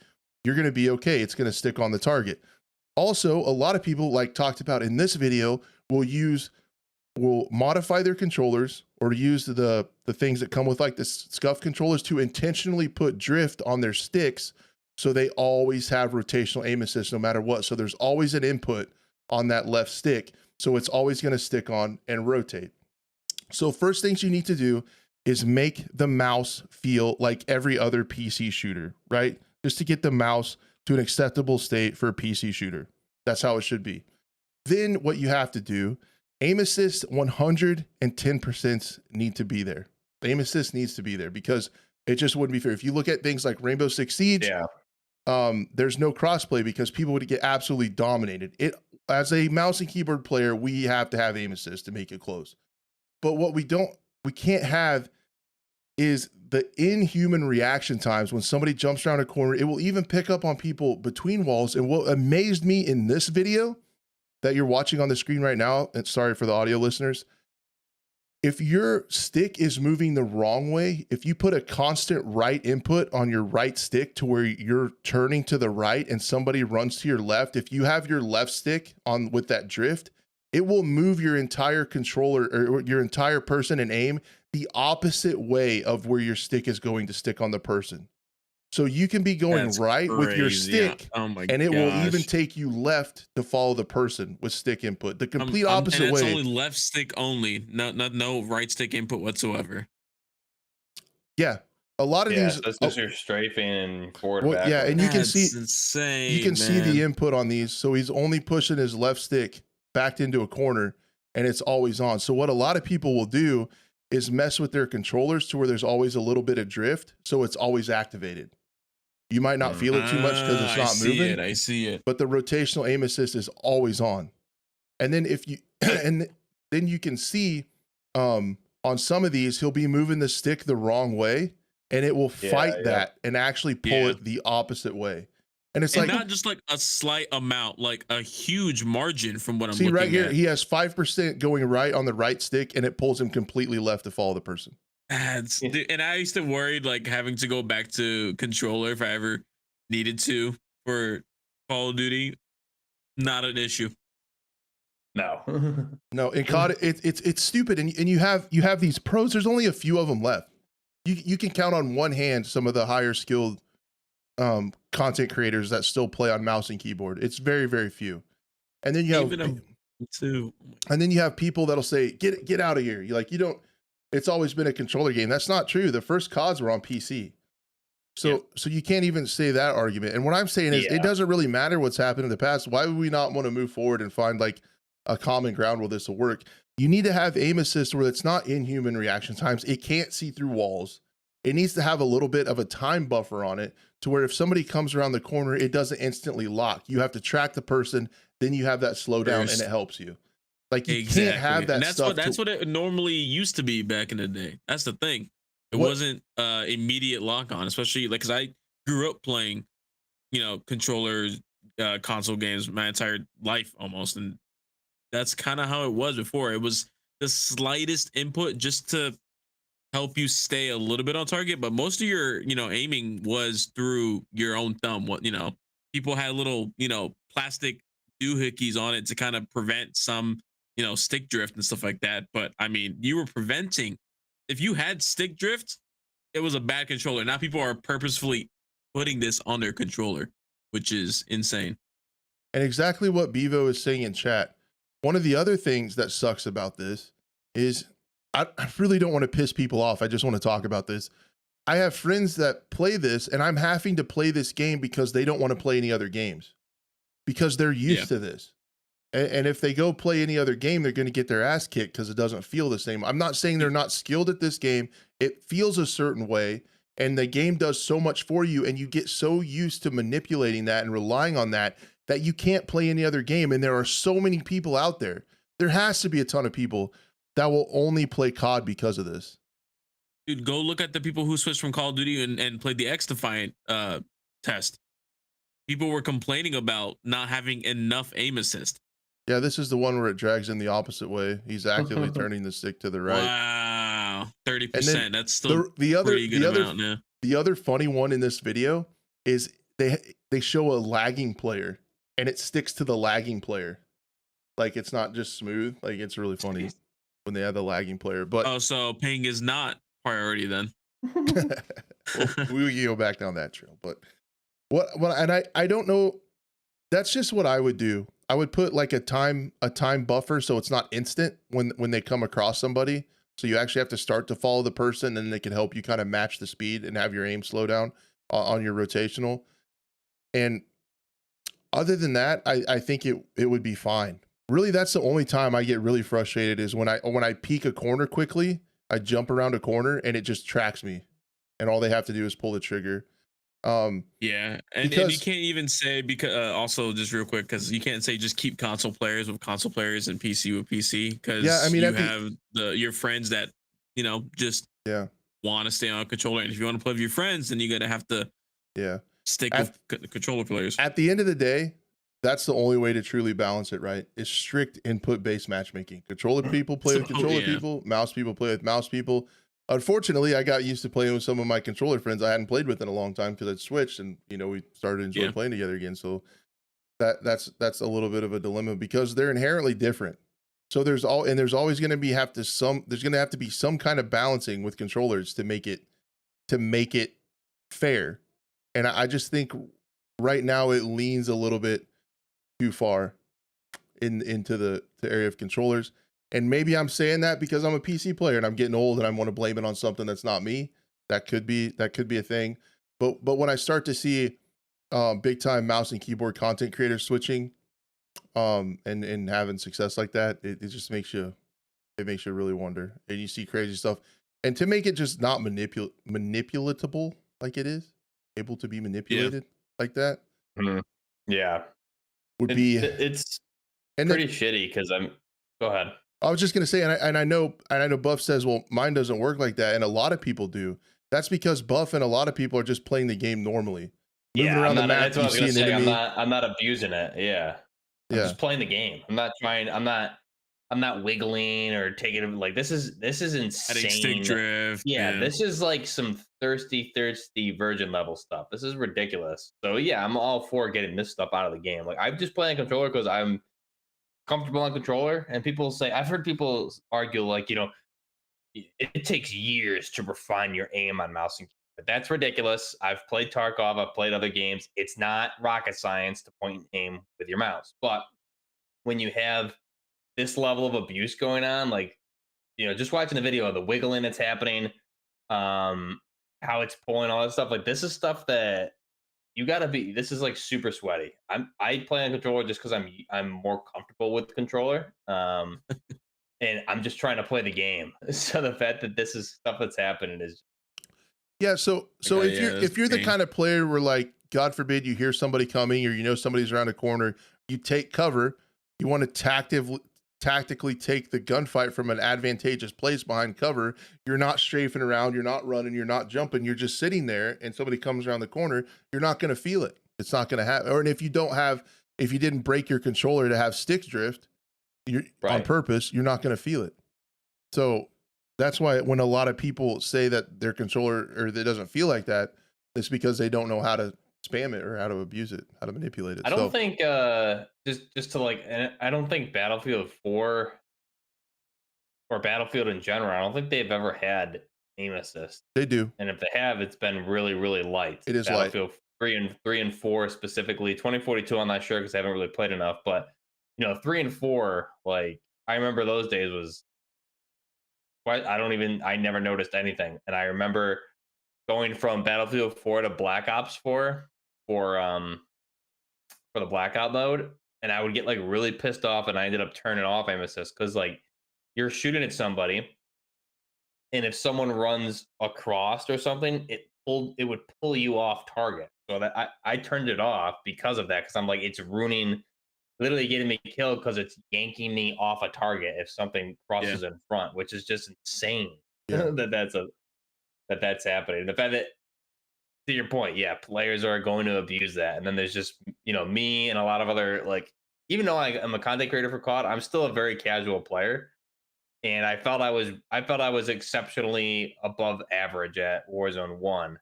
you're going to be okay. It's going to stick on the target. Also, a lot of people, like talked about in this video, will modify their controllers or use the things that come with like the scuff controllers to intentionally put drift on their sticks, so they always have rotational aim assist no matter what. So there's always an input on that left stick, so it's always going to stick on and rotate. So first things you need to do is make the mouse feel like every other PC shooter, right? Just to get the mouse to an acceptable state for a PC shooter. That's how it should be. Then what you have to do, aim assist 110% need to be there. Aim assist needs to be there, because it just wouldn't be fair. If you look at things like Rainbow Six Siege, there's no crossplay because people would get absolutely dominated. As a mouse and keyboard player, we have to have aim assist to make it close. But what we can't have is the inhuman reaction times when somebody jumps around a corner. It will even pick up on people between walls. And what amazed me in this video that you're watching on the screen right now, and sorry for the audio listeners, if your stick is moving the wrong way, if you put a constant right input on your right stick to where you're turning to the right and somebody runs to your left, if you have your left stick on with that drift, it will move your entire controller or your entire person and aim the opposite way of where your stick is going to stick on the person. So you can be going That's right with your crazy. Yeah. stick, Oh my and it will even gosh. take you left to follow the person with stick input. The complete And opposite it's way. only left stick only, no right stick input whatsoever. Yeah. A lot of Yeah, these so it's just your strafing and forward well, yeah, and backward. you can That's see insane, man. the input on these. So he's only pushing his left stick backed into a corner and it's always on. So what a lot of people will do is mess with their controllers to where there's always a little bit of drift, so it's always activated. You might not feel it too much because it's I not see moving, it. I see it. but the rotational aim assist is always on. And then if you and then you can see on some of these he'll be moving the stick the wrong way and it will fight Yeah. that and actually pull Yeah. it the opposite way. And it's And like, not just like a slight amount, like a huge margin from what I'm see looking right here, at. he has 5% going right on the right stick and it pulls him completely left to follow the person. That's Yeah. dude, and I used to worry like having to go back to controller if I ever needed to for Call of Duty. Not an issue. No. No, in COD, it's stupid. And you have these pros. There's only a few of them left. You can count on one hand some of the higher skilled content creators that still play on mouse and keyboard. It's very, very few. And then you have Even a too. and then you have people that'll say, get out of here. You don't, it's always been a controller game. That's not true. The first CODs were on PC. So you can't even say that argument. And what I'm saying is it doesn't really matter what's happened in the past. Why would we not want to move forward and find like a common ground where this will work? You need to have aim assist where it's not inhuman reaction times. It can't see through walls. It needs to have a little bit of a time buffer on it to where if somebody comes around the corner, it doesn't instantly lock. You have to track the person, then you have that slowdown and it helps you. Like you can't have that and that's stuff. What it normally used to be back in the day. That's the thing. It wasn't immediate lock on, especially like because I grew up playing, controller console games my entire life almost, and that's kind of how it was before. It was the slightest input just to help you stay a little bit on target, but most of your aiming was through your own thumb. People had little plastic doohickeys on it to kind of prevent some stick drift and stuff like that. But I mean, you were preventing. If you had stick drift, it was a bad controller. Now people are purposefully putting this on their controller, which is insane. And exactly what Bevo is saying in chat. One of the other things that sucks about this is I really don't want to piss people off. I just want to talk about this. I have friends that play this and I'm having to play this game because they don't want to play any other games because they're used to this. And if they go play any other game, they're going to get their ass kicked because it doesn't feel the same. I'm not saying they're not skilled at this game. It feels a certain way and the game does so much for you and you get so used to manipulating that and relying on that that you can't play any other game. And there are so many people out there. There has to be a ton of people that will only play COD because of this. Dude, go look at the people who switched from Call of Duty and played the X Defiant test. People were complaining about not having enough aim assist. Yeah, this is the one where it drags in the opposite way. He's actively turning the stick to the right. Wow, 30%. That's still the other pretty good amount now. The other funny one in this video is they show a lagging player and it sticks to the lagging player. Like it's not just smooth. Like it's really funny when they have the lagging player. But so ping is not priority then. we can go back down that trail. But I don't know. That's just what I would do. I would put like a time buffer so it's not instant when they come across somebody. So you actually have to start to follow the person and they can help you kind of match the speed and have your aim slow down on your rotational. And other than that, I think it would be fine. Really, that's the only time I get really frustrated is when I peek a corner quickly, I jump around a corner and it just tracks me. And all they have to do is pull the trigger. And you can't even say because also just real quick because you can't say just keep console players with console players and PC with PC because you have your friends that just want to stay on a controller, and if you want to play with your friends, then you're gonna have to stick with controller players. At the end of the day, that's the only way to truly balance it, right? Is strict input based matchmaking. Controller people play with controller people, mouse people play with mouse people. Unfortunately, I got used to playing with some of my controller friends I hadn't played with in a long time because I'd switched and we started enjoying playing together again. So that's a little bit of a dilemma because they're inherently different. So there's always going to have to be some kind of balancing with controllers to make it fair. And I just think right now it leans a little bit too far into the area of controllers. And maybe I'm saying that because I'm a PC player and I'm getting old and I want to blame it on something that's not me. That could be a thing. But when I start to see big time mouse and keyboard content creators switching and having success like that, it just makes you really wonder. And you see crazy stuff. And to make it just not manipulatable like it is, able to be manipulated like that. Mhm. Yeah. Would be it's and pretty shitty because go ahead. I was just gonna say, and I know Buff says, well, mine doesn't work like that, and a lot of people do. That's because Buff and a lot of people are just playing the game normally, moving around the map. That's what I was gonna say. Enemy. I'm not abusing it. Yeah, I'm just playing the game. I'm not trying. I'm not wiggling or taking it. Like this is insane. Stick drift. Yeah, this is like some thirsty virgin level stuff. This is ridiculous. So yeah, I'm all for getting this stuff out of the game. Like I'm just playing a controller because I'm comfortable on controller. And people say, I've heard people argue like, it takes years to refine your aim on mouse and keyboard. But that's ridiculous. I've played Tarkov. I've played other games. It's not rocket science to point and aim with your mouse. But when you have this level of abuse going on, like, just watching the video of the wiggling that's happening, how it's pulling, all that stuff, like this is stuff that you gotta be. This is like super sweaty. I play on controller just because I'm more comfortable with the controller, and I'm just trying to play the game. So the fact that this is stuff that's happening is So if you're the kind of player where, like, God forbid you hear somebody coming or somebody's around a corner, you take cover. You want to tactically take the gunfight from an advantageous place behind cover. You're not strafing around, you're not running, you're not jumping, you're just sitting there and somebody comes around the corner, you're not going to feel it. It's not going to happen. Or if you didn't break your controller to have stick drift on purpose, you're not going to feel it. So that's why when a lot of people say that their controller or it doesn't feel like that, it's because they don't know how to spam it or how to abuse it, how to manipulate it. I don't think just to like, I don't think Battlefield 4 or Battlefield in general, I don't think they've ever had aim assist. They do, and if they have, it's been really, really light. It is Battlefield light. 3 and 4 specifically. 2042, I'm not sure because I haven't really played enough. But 3 and 4, like I remember those days was. I never noticed anything, and I remember going from Battlefield 4 to Black Ops 4 for the blackout mode, and I would get like really pissed off, and I ended up turning off aim assist because like you're shooting at somebody, and if someone runs across or something, it would pull you off target. So that I turned it off because of that, because I'm like, it's ruining, literally getting me killed because it's yanking me off a target if something crosses in front, which is just insane. That's happening. The fact that, to your point, players are going to abuse that, and then there's just me and a lot of other, like, even though I'm a content creator for COD, I'm still a very casual player, and I felt I was exceptionally above average at Warzone 1,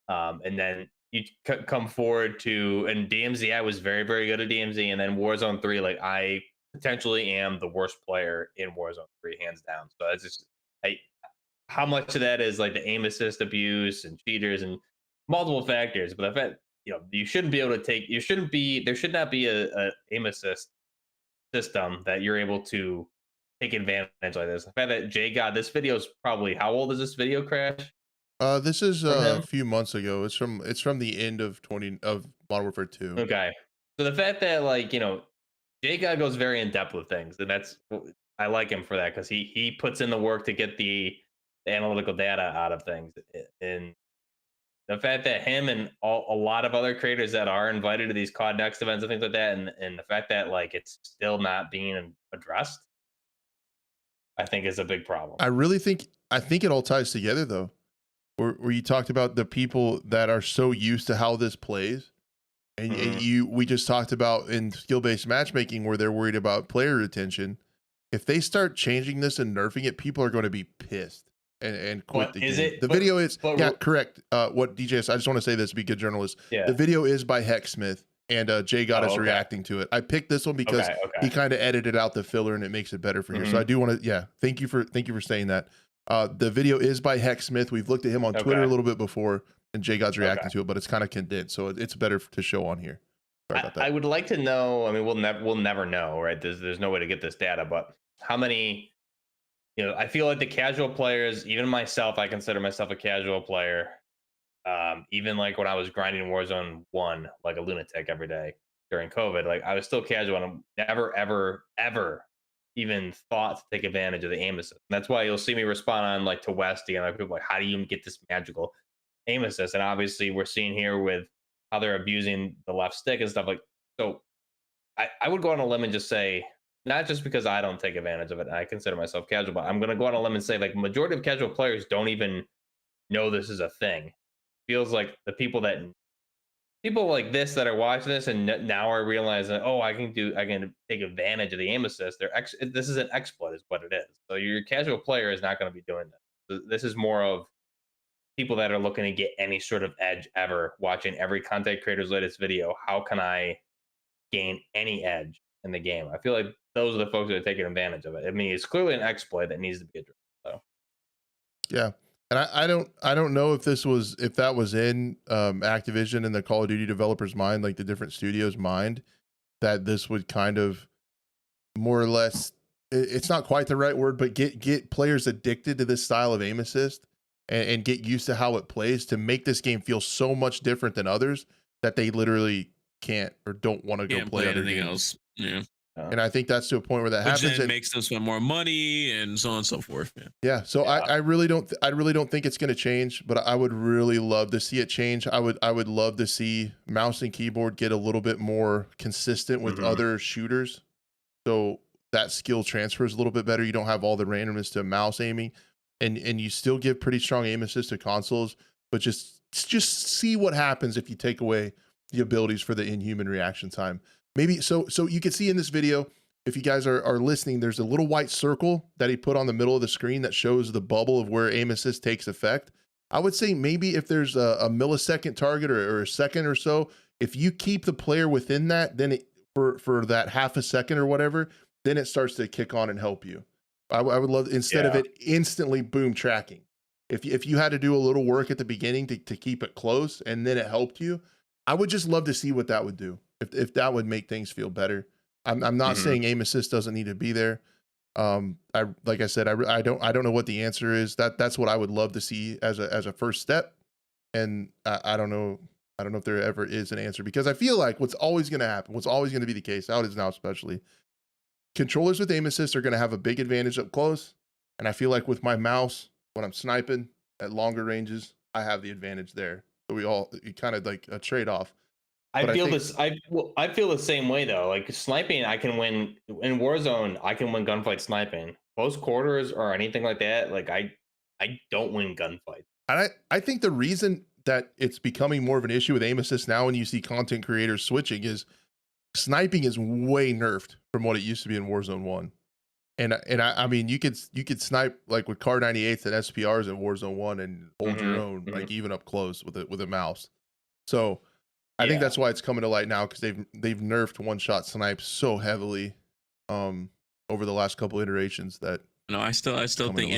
and then you come forward to, and DMZ, I was very, very good at DMZ, and then Warzone 3, like I potentially am the worst player in Warzone 3, hands down. So it's just, how much of that is like the aim assist abuse and cheaters and multiple factors, but the fact, you shouldn't be able to take, there should not be a aim assist system that you're able to take advantage like this. The fact that this video is probably, how old is this video, Crash? This is a few months ago. It's from the end of Modern Warfare 2. Okay. So the fact that, like, J-God goes very in depth with things, and I like him for that, because he puts in the work to get the analytical data out of things. And the fact that him and a lot of other creators that are invited to these COD Next events and things like that, and the fact that, like, it's still not being addressed, I think is a big problem. I think it all ties together, though. Where you talked about the people that are so used to how this plays, and we just talked about in skill-based matchmaking where they're worried about player retention. If they start changing this and nerfing it, people are going to be pissed and quit the game. The video is correct. What DJ said, I just want to say this to be a good journalist. The video is by Hexsmith, and J-God is reacting to it. I picked this one because he kind of edited out the filler and it makes it better for you. So I do want to, thank you for saying that. The video is by Hexsmith. We've looked at him on Twitter a little bit before, and J God's reacting Okay. to it, but it's kind of condensed, so it's better to show on here. Sorry about that. I would like to know. I mean, we'll never know, right? There's no way to get this data, but how many? I feel like the casual players, even myself, I consider myself a casual player. Even like when I was grinding Warzone 1 like a lunatic every day during COVID, like I was still casual and I never, ever, ever even thought to take advantage of the aim assist. And that's why you'll see me respond on like to Westy and like people like, how do you get this magical aim assist? And obviously we're seeing here with how they're abusing the left stick and stuff like so. I would go on a limb and just say, not just because I don't take advantage of it, I consider myself casual, but I'm gonna go on a limb and say like majority of casual players don't even know this is a thing. Feels like the people like this that are watching this and now are realizing, oh, I can take advantage of the aim assist. This is an exploit, is what it is. So your casual player is not going to be doing this. This is more of people that are looking to get any sort of edge ever, watching every content creator's latest video. How can I gain any edge in the game? I feel like those are the folks that are taking advantage of it. I mean, it's clearly an exploit that needs to be addressed. So Yeah. And I don't know if that was in Activision and the Call of Duty developers' mind, like the different studios' mind, that this would kind of more or less, it's not quite the right word, but get players addicted to this style of aim assist and get used to how it plays to make this game feel so much different than others that they literally can't or don't want to go play other anything games. else. Yeah. And I think that's to a point where that Which happens. then makes them spend more money and so on and so forth. Yeah. So Yeah. I really don't think it's going to change, but I would really love to see it change. I would love to see mouse and keyboard get a little bit more consistent with other shooters. So that skill transfers a little bit better. You don't have all the randomness to mouse aiming and you still give pretty strong aim assist to consoles, but just see what happens if you take away the abilities for the inhuman reaction time. Maybe so you can see in this video, if you guys are listening, there's a little white circle that he put on the middle of the screen that shows the bubble of where aim assist takes effect. I would say maybe if there's a millisecond target or a second or so, if you keep the player within that, then for that half a second or whatever, then it starts to kick on and help you. I would love, instead of it instantly boom tracking. If you had to do a little work at the beginning to keep it close and then it helped you, I would just love to see what that would do. If that would make things feel better. I'm not saying aim assist doesn't need to be there. Like I said, I don't know what the answer is. That's what I would love to see as a first step. And I don't know if there ever is an answer, because I feel like what's always going to happen, what's always going to be the case, how it is now especially, controllers with aim assist are going to have a big advantage up close. And I feel like with my mouse, when I'm sniping at longer ranges, I have the advantage there. So it kind of like a trade-off. I feel the same way though. Like sniping, I can win in Warzone. I can win gunfight sniping. Close quarters or anything like that. Like I don't win gunfights. And I think the reason that it's becoming more of an issue with aim assist now, when you see content creators switching, is sniping is way nerfed from what it used to be in Warzone 1. And I mean, you could snipe like with Car 98s and SPRs in Warzone 1 and hold your own, like even up close with a mouse. So I think that's why it's coming to light now, because they've nerfed one-shot snipes so heavily over the last couple iterations that. No, I still think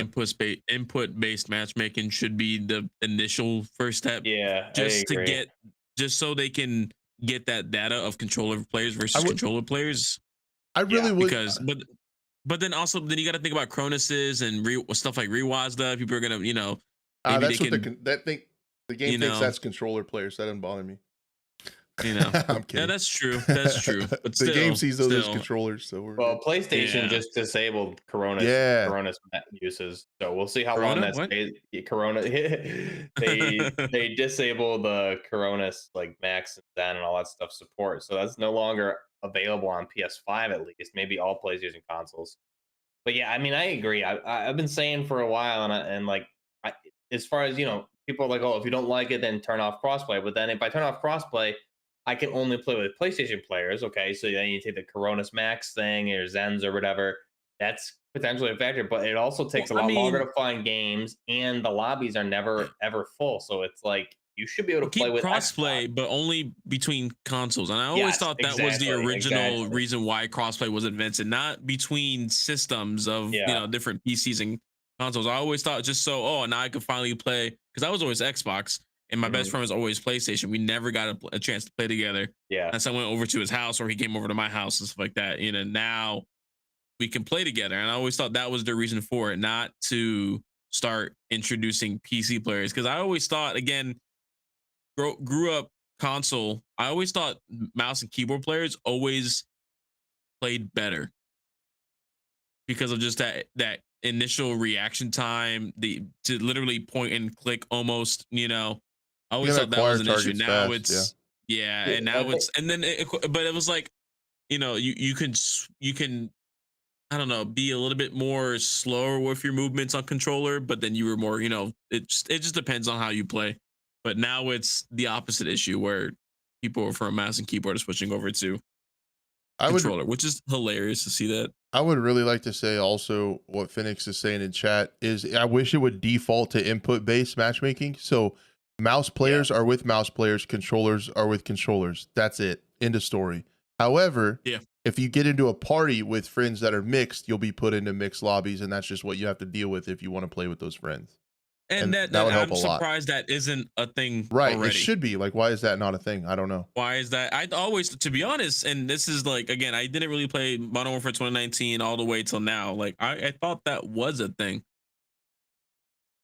input-based matchmaking should be the initial first step. Yeah, just so they can get that data of controller players versus controller players. I really would, because but then also you got to think about Cronus's and stuff like Rewazda. People are gonna maybe that's what the game thinks that's controller players. That doesn't bother me. I'm kidding. Yeah, that's true. That's true. But the game sees those as controllers. So PlayStation just disabled Corona's uses. So we'll see how long that stays. Corona. they disable the Corona's like Max and Zen and all that stuff support. So that's no longer available on PS5 at least. Maybe all PlayStation consoles. But yeah, I mean, I agree. I've been saying for a while, as far as people are like, oh, if you don't like it, then turn off crossplay. But then if I turn off crossplay, I can only play with PlayStation players. Okay, so then you take the Corona's Max thing or Zens or whatever. That's potentially a factor, but it also takes a lot longer to find games, and the lobbies are never ever full. So it's like you should be able to play with crossplay, but only between consoles. And I always thought that was the original reason why crossplay was invented, not between systems of different PCs and consoles. I always thought just now I could finally play, because I was always Xbox, and my best friend was always PlayStation. We never got a chance to play together. Yeah. And so I went over to his house, or he came over to my house and stuff like that. You know, now we can play together. And I always thought that was the reason for it, not to start introducing PC players. Because I always thought, again, grew up console. I always thought mouse and keyboard players always played better because of just that initial reaction time, to literally point and click almost. You know, I always thought that was an issue. Now it's and now it's but it was like, you know, you can I don't know, be a little bit more slower with your movements on controller, but then you were more, you know, it just depends on how you play. But now it's the opposite issue where people from mouse and keyboard are switching over to controller, which is hilarious to see that. I would really like to say also what Phoenix is saying in chat is I wish it would default to input based matchmaking. So mouse players are with mouse players, controllers are with controllers. That's it. End of story. However, if you get into a party with friends that are mixed, you'll be put into mixed lobbies, and that's just what you have to deal with if you want to play with those friends. And that would help I'm surprised that isn't a thing already. It should be. Like, why is that not a thing? I don't know. Why is that? I always, to be honest, and this is like, again, I didn't really play Modern Warfare 2019 all the way till now. Like, I thought that was a thing.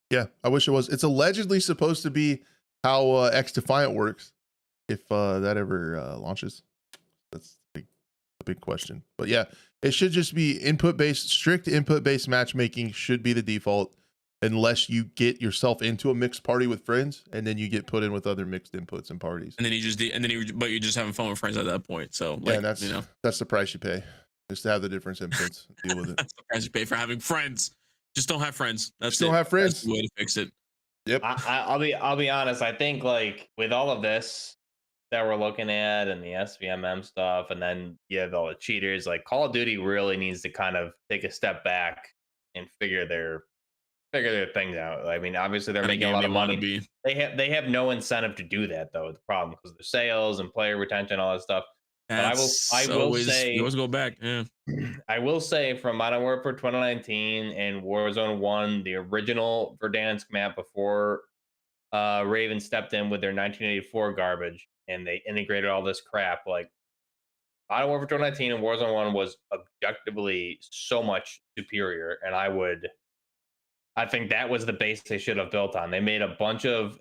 Yeah, I wish it was. It's allegedly supposed to be how X Defiant works, if that ever launches. That's a big question. But yeah, it should just be strict input based matchmaking should be the default, unless you get yourself into a mixed party with friends, and then you get put in with other mixed inputs and parties. And then but you're just having fun with friends at that point. So like, that's, you know, that's the price you pay, just to have the different inputs. Deal with it. That's the price you pay for having friends. Just don't have friends. That's don't have friends. That's the way to fix it. Yep. I'll be honest. I think like with all of this that we're looking at and the SBMM stuff, and then you have all the cheaters, like Call of Duty really needs to kind of take a step back and figure their things out. I mean, obviously they're making a lot of money. They have no incentive to do that though. The problem because their sales and player retention, all that stuff. But I will say, you always go back. Yeah. I will say from Modern Warfare 2019 and Warzone 1, the original Verdansk map before Raven stepped in with their 1984 garbage and they integrated all this crap. Like Modern Warfare 2019 and Warzone 1 was objectively so much superior, and I think that was the base they should have built on. They made a bunch of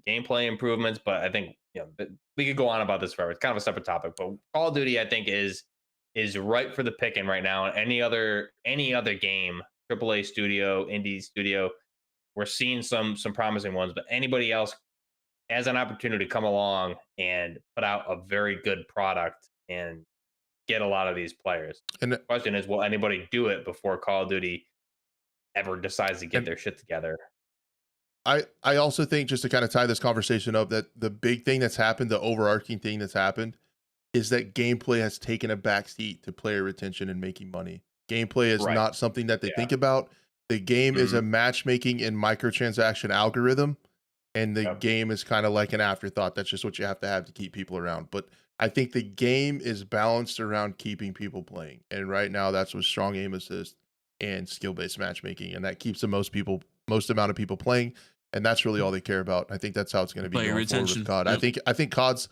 gameplay improvements, but I think, you know, we could go on about this forever. It's kind of a separate topic, but Call of Duty, I think, is ripe for the picking right now. And any other game, AAA studio, indie studio, we're seeing some promising ones. But anybody else has an opportunity to come along and put out a very good product and get a lot of these players. And the question is, will anybody do it before Call of Duty ever decides to get their shit together? I also think, just to kind of tie this conversation up, that the big thing that's happened, the overarching thing that's happened, is that gameplay has taken a backseat to player retention and making money. Gameplay is not something that they think about. The game is a matchmaking and microtransaction algorithm, and the game is kind of like an afterthought. That's just what you have to keep people around. But I think the game is balanced around keeping people playing, and right now that's with strong aim assist and skill-based matchmaking, and that keeps the most amount of people playing, and that's really all they care about. I think that's how it's going to be going forward with COD. Yep. I think COD's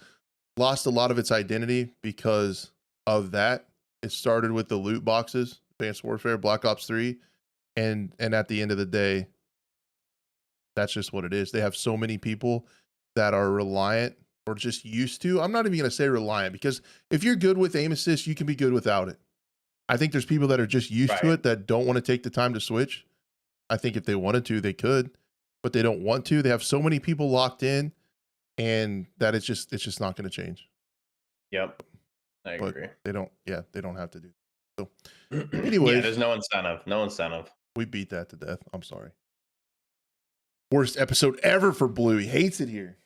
lost a lot of its identity because of that. It started with the loot boxes, Advanced Warfare, Black Ops 3, and at the end of the day, that's just what it is. They have so many people that are reliant or just used to. I'm not even going to say reliant, because if you're good with aim assist, you can be good without it. I think there's people that are just used to it that don't want to take the time to switch. I think if they wanted to, they could, but they don't want to. They have so many people locked in, and that it's just not going to change. Yep. I agree. They don't have to do that. So anyway, there's no incentive. We beat that to death. I'm sorry. Worst episode ever for Blue. He hates it here.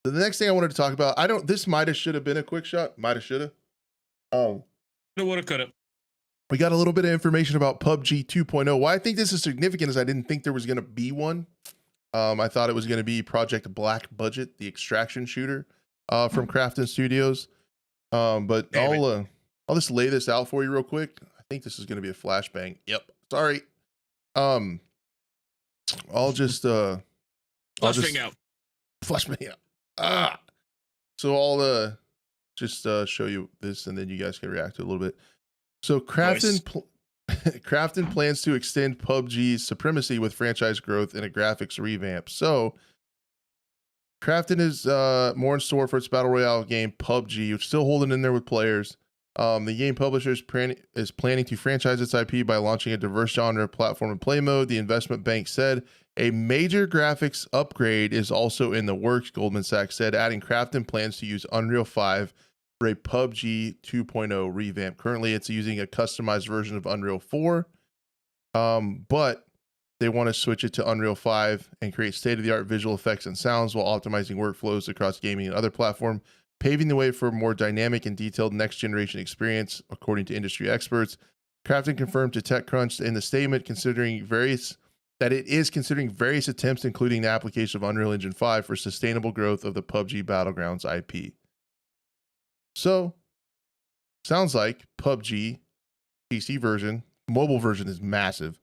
The next thing I wanted to talk about, this should have been a quick shot. Should have. Woulda, coulda. We got a little bit of information about PUBG 2.0. Why I think this is significant is I didn't think there was going to be one. I thought it was going to be Project Black Budget, the extraction shooter from Crafton Studios. But I'll just lay this out for you real quick. I think this is going to be a flashbang. Yep. Sorry. I'll just Flush just me out. flush me out. Ah. So I'll just show you this, and then you guys can react to it a little bit. So Nice. Crafton plans to extend PUBG's supremacy with franchise growth and a graphics revamp. So Crafton is more in store for its battle royale game PUBG, which is still holding in there with players. The game publisher is planning to franchise its IP by launching a diverse genre platform and play mode. The investment bank said a major graphics upgrade is also in the works, Goldman Sachs said, adding Crafton plans to use Unreal 5 for a PUBG 2.0 revamp. Currently, it's using a customized version of Unreal 4, but they want to switch it to Unreal 5 and create state-of-the-art visual effects and sounds while optimizing workflows across gaming and other platforms, paving the way for a more dynamic and detailed next-generation experience, according to industry experts. Crafton confirmed to TechCrunch in the statement that it is considering various attempts, including the application of Unreal Engine 5 for sustainable growth of the PUBG Battlegrounds IP. So, sounds like PUBG PC version, mobile version is massive,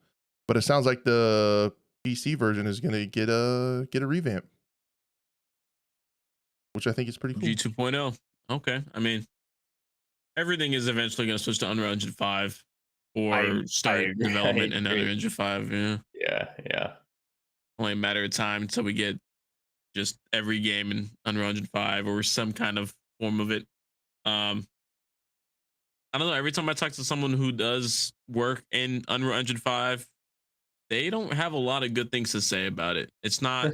but it sounds like the PC version is going to get a revamp, which I think is pretty cool. G 2.0. Okay. I mean, everything is eventually going to switch to Unreal Engine 5 or start development in Unreal Engine 5. Yeah. Yeah. Only a matter of time until we get just every game in Unreal Engine 5 or some kind of form of it. I don't know. Every time I talk to someone who does work in Unreal Engine 5, they don't have a lot of good things to say about it. It's not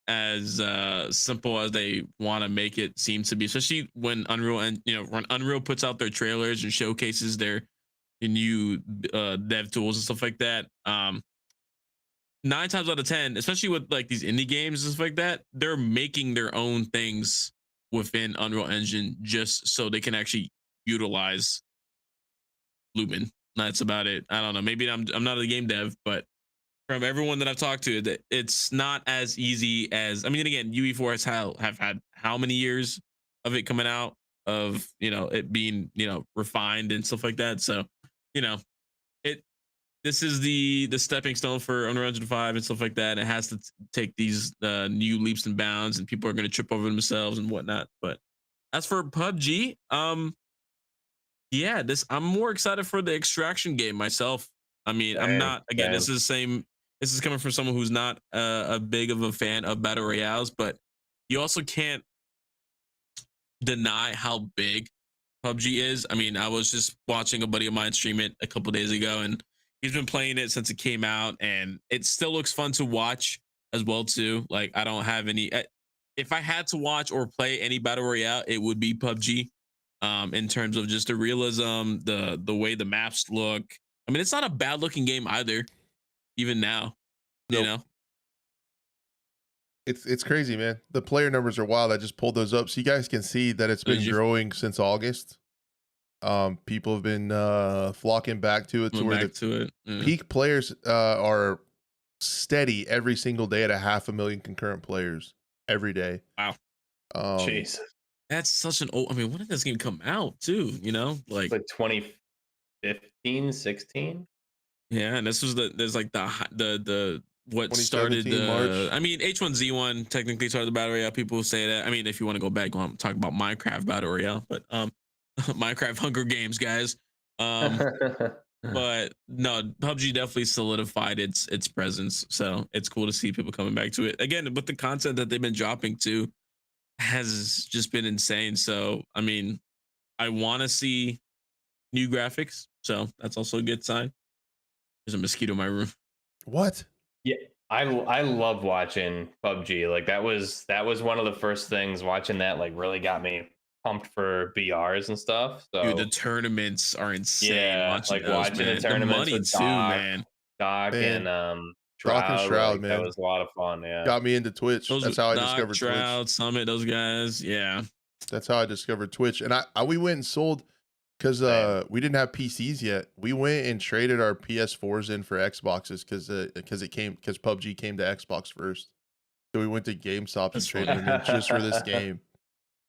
as simple as they want to make it seem to be, especially when when Unreal puts out their trailers and showcases their new dev tools and stuff like that. 9 times out of 10, especially with like these indie games and stuff like that, they're making their own things within Unreal Engine just so they can actually utilize Lumen. That's about it. I don't know. Maybe I'm not a game dev, but from everyone that I've talked to, that it's not as easy as, I mean, again, UE4 have had how many years of it coming out, of it being refined and stuff like that. So it this is the stepping stone for Unreal Engine 5 and stuff like that. It has to take these new leaps and bounds, and people are going to trip over themselves and whatnot. But as for PUBG, yeah, I'm more excited for the extraction game myself. I mean, I'm not, again, this is coming from someone who's not a big of a fan of battle royales, but you also can't deny how big PUBG is. I mean, I was just watching a buddy of mine stream it a couple days ago, and he's been playing it since it came out, and it still looks fun to watch as well too. Like, I don't have any, if I had to watch or play any battle royale, it would be PUBG. In terms of just the realism, the way the maps look. I mean, it's not a bad looking game either, even now. Nope. It's crazy, man. The player numbers are wild. I just pulled those up so you guys can see that it's been growing since August. People have been flocking back to it, to where peak players are steady every single day at 500,000 concurrent players every day. Wow. Jeez. That's such an old, I mean, when did this game come out too? Like 2015, 16. Yeah, and this was there's like the what started March. I mean, H1Z1 technically started the battle royale. People say that. I mean, if you want to go back and talk about Minecraft battle royale, but Minecraft Hunger Games, guys. But no, PUBG definitely solidified its presence. So it's cool to see people coming back to it again. But the content that they've been dropping too has just been insane. So I mean, I want to see new graphics. So that's also a good sign. There's a mosquito in my room. What? Yeah, I love watching PUBG. Like that was one of the first things. Watching that like really got me pumped for BRs and stuff. So dude, the tournaments are insane. Yeah, watching the tournaments the money with too, man. Doc and Shroud, man. That was a lot of fun. Yeah, got me into Twitch. That's how I discovered Shroud, Twitch. Summit, those guys. Yeah, that's how I discovered Twitch. And we went and sold, because we didn't have PCs yet. We went and traded our PS4s in for Xboxes because PUBG came to Xbox first. So we went to GameStop and traded them in just for this game.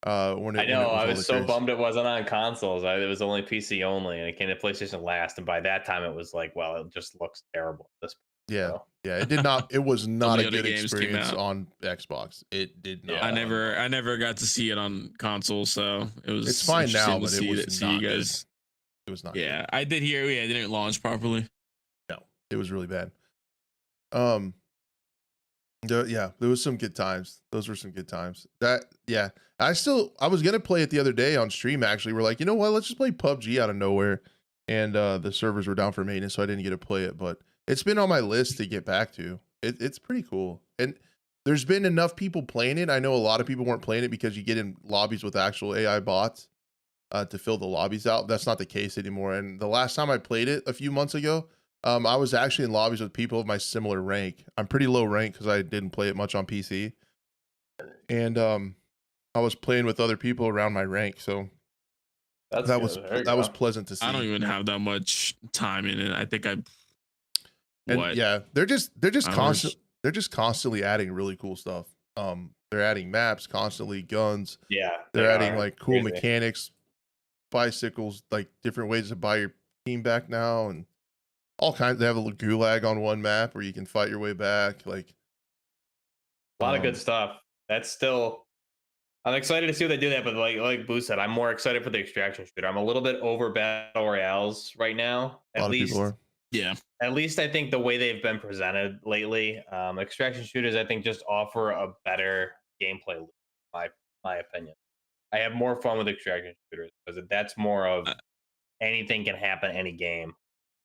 I was so bummed it wasn't on consoles. It was only PC only, and it came to PlayStation last. And by that time, it was like, well, it just looks terrible at this point. Yeah, so. Yeah, it did not. It was not many a other good games came experience out. on Xbox. It did not. Yeah. I never got to see it on console, so it was It's fine now, interesting to but it see was that. See you not good. guys. It was not. Yeah, I did hear. Yeah, it didn't launch properly. Good. No, it was really bad. Yeah, there was some good times. Those were some good times. Yeah, I was gonna play it the other day on stream. Actually, we're like, you know what? Let's just play PUBG out of nowhere, and the servers were down for maintenance, so I didn't get to play it. But it's been on my list to get back to. It's pretty cool, and there's been enough people playing it. I know a lot of people weren't playing it because you get in lobbies with actual AI bots to fill the lobbies out. That's not the case anymore. And the last time I played it a few months ago, I was actually in lobbies with people of my similar rank. I'm pretty low rank because I didn't play it much on PC. And I was playing with other people around my rank. So That's that good. There you was go. pleasant to see. I don't even have that much time in it. I think And yeah, they're just hours? constantly adding really cool stuff. They're adding maps constantly, guns. Yeah. They're they adding are. like cool Crazy. mechanics, bicycles, like different ways to buy your team back now, and all kinds. They have a gulag on one map where you can fight your way back. Like A lot of good stuff. That's still. I'm excited to see what they do that, but like Boo said, I'm more excited for the extraction shooter. I'm a little bit over battle royales right now. a lot of people are. Yeah, At least I think the way they've been presented lately, extraction shooters, I think just offer a better gameplay loop, my opinion. I have more fun with extraction shooters because that's more of anything can happen any game.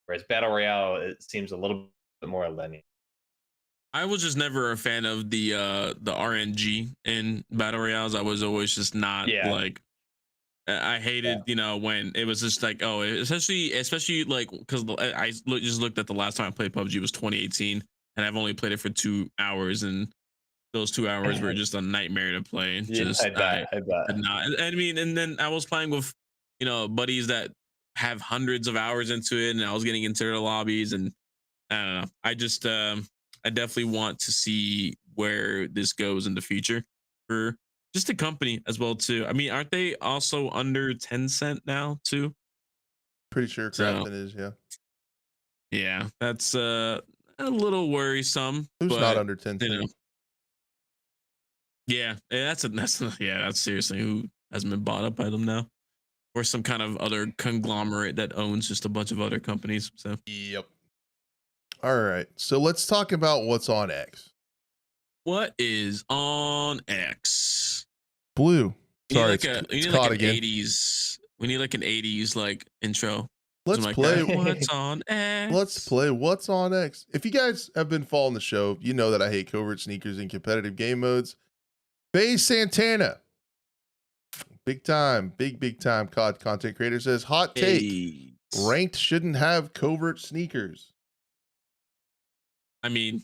Whereas battle royale, it seems a little bit more linear. I was just never a fan of the RNG in battle royales. I was always just not Yeah. like. I hated, when it was just like, oh, especially like because just looked at the last time I played PUBG was 2018, and I've only played it for 2 hours, and those 2 hours were just a nightmare to play. Yeah, Just I bet. could not. I mean, and then I was playing with, buddies that have hundreds of hours into it, and I was getting into their lobbies, and I don't know. I just, I definitely want to see where this goes in the future for just the company as well too. I mean, aren't they also under 10 cent now too? Pretty sure So Crafton is. Yeah. yeah, that's a little worrisome. Who's but, not under 10 you cents? know, yeah, that's seriously who hasn't been bought up by them now, or some kind of other conglomerate that owns just a bunch of other companies. So Yep. All right. So let's talk about what's on X. what is on X? Blue. Sorry, We need caught like an again. 80s. We need like an 80s like intro. Let's Something play. like that. What's on X? Let's play what's on X. If you guys have been following the show, you know that I hate covert sneakers in competitive game modes. FaZe Santana, big time, big time COD content creator, says hot take: Hey. ranked shouldn't have covert sneakers. I mean,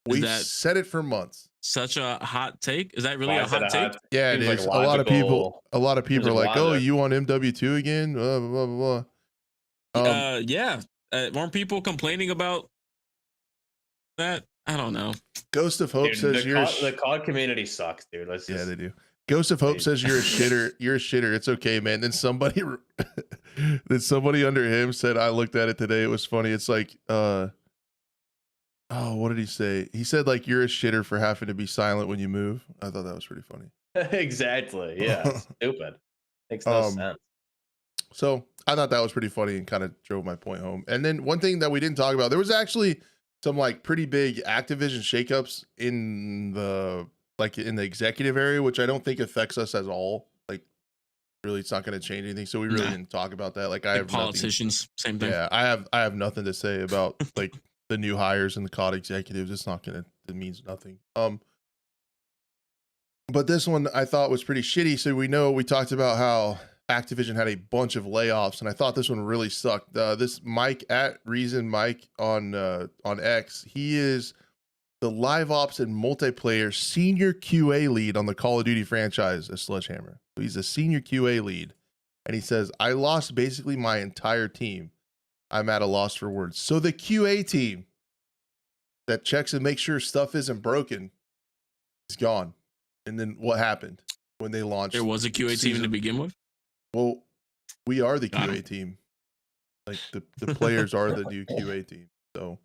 We've that said it for months. such a hot take? Is that really Why a is it hot take? Yeah, it Seems is. like A lot of people seems are like like, "Oh, logic. you on MW2 again?" Blah blah blah blah. Yeah. Weren't people complaining about that? I don't know. Ghost of Hope Dude, says the COD community sucks, dude. Let's just yeah, they do. Ghost of Hope Dude. says you're a shitter. You're a shitter. It's okay, man. Then somebody under him said, I looked at it today. It was funny. It's like, oh, what did he say? He said like you're a shitter for having to be silent when you move. I thought that was pretty funny. exactly. Yeah, stupid. Makes no sense. So I thought that was pretty funny and kind of drove my point home. And then one thing that we didn't talk about, there was actually some like pretty big Activision shakeups in the executive area, which I don't think affects us at all. Like really, it's not going to change anything. So we really didn't talk about that. Like I have politicians, same thing. Yeah, I have nothing to say about like the new hires and the COD executives. It's not gonna. It means nothing. But this one I thought was pretty shitty. So we talked about how Activision had a bunch of layoffs, and I thought this one really sucked. This Mike at Reason Mike on X, he is the live ops and multiplayer senior QA lead on the Call of Duty franchise at Sledgehammer. So he's a senior QA lead, and he says, I lost basically my entire team. I'm at a loss for words. So the QA team that checks and makes sure stuff isn't broken is gone. And then what happened when they launched? There was a QA team to begin with? Well, we are the QA team. Like the players are the new QA team. So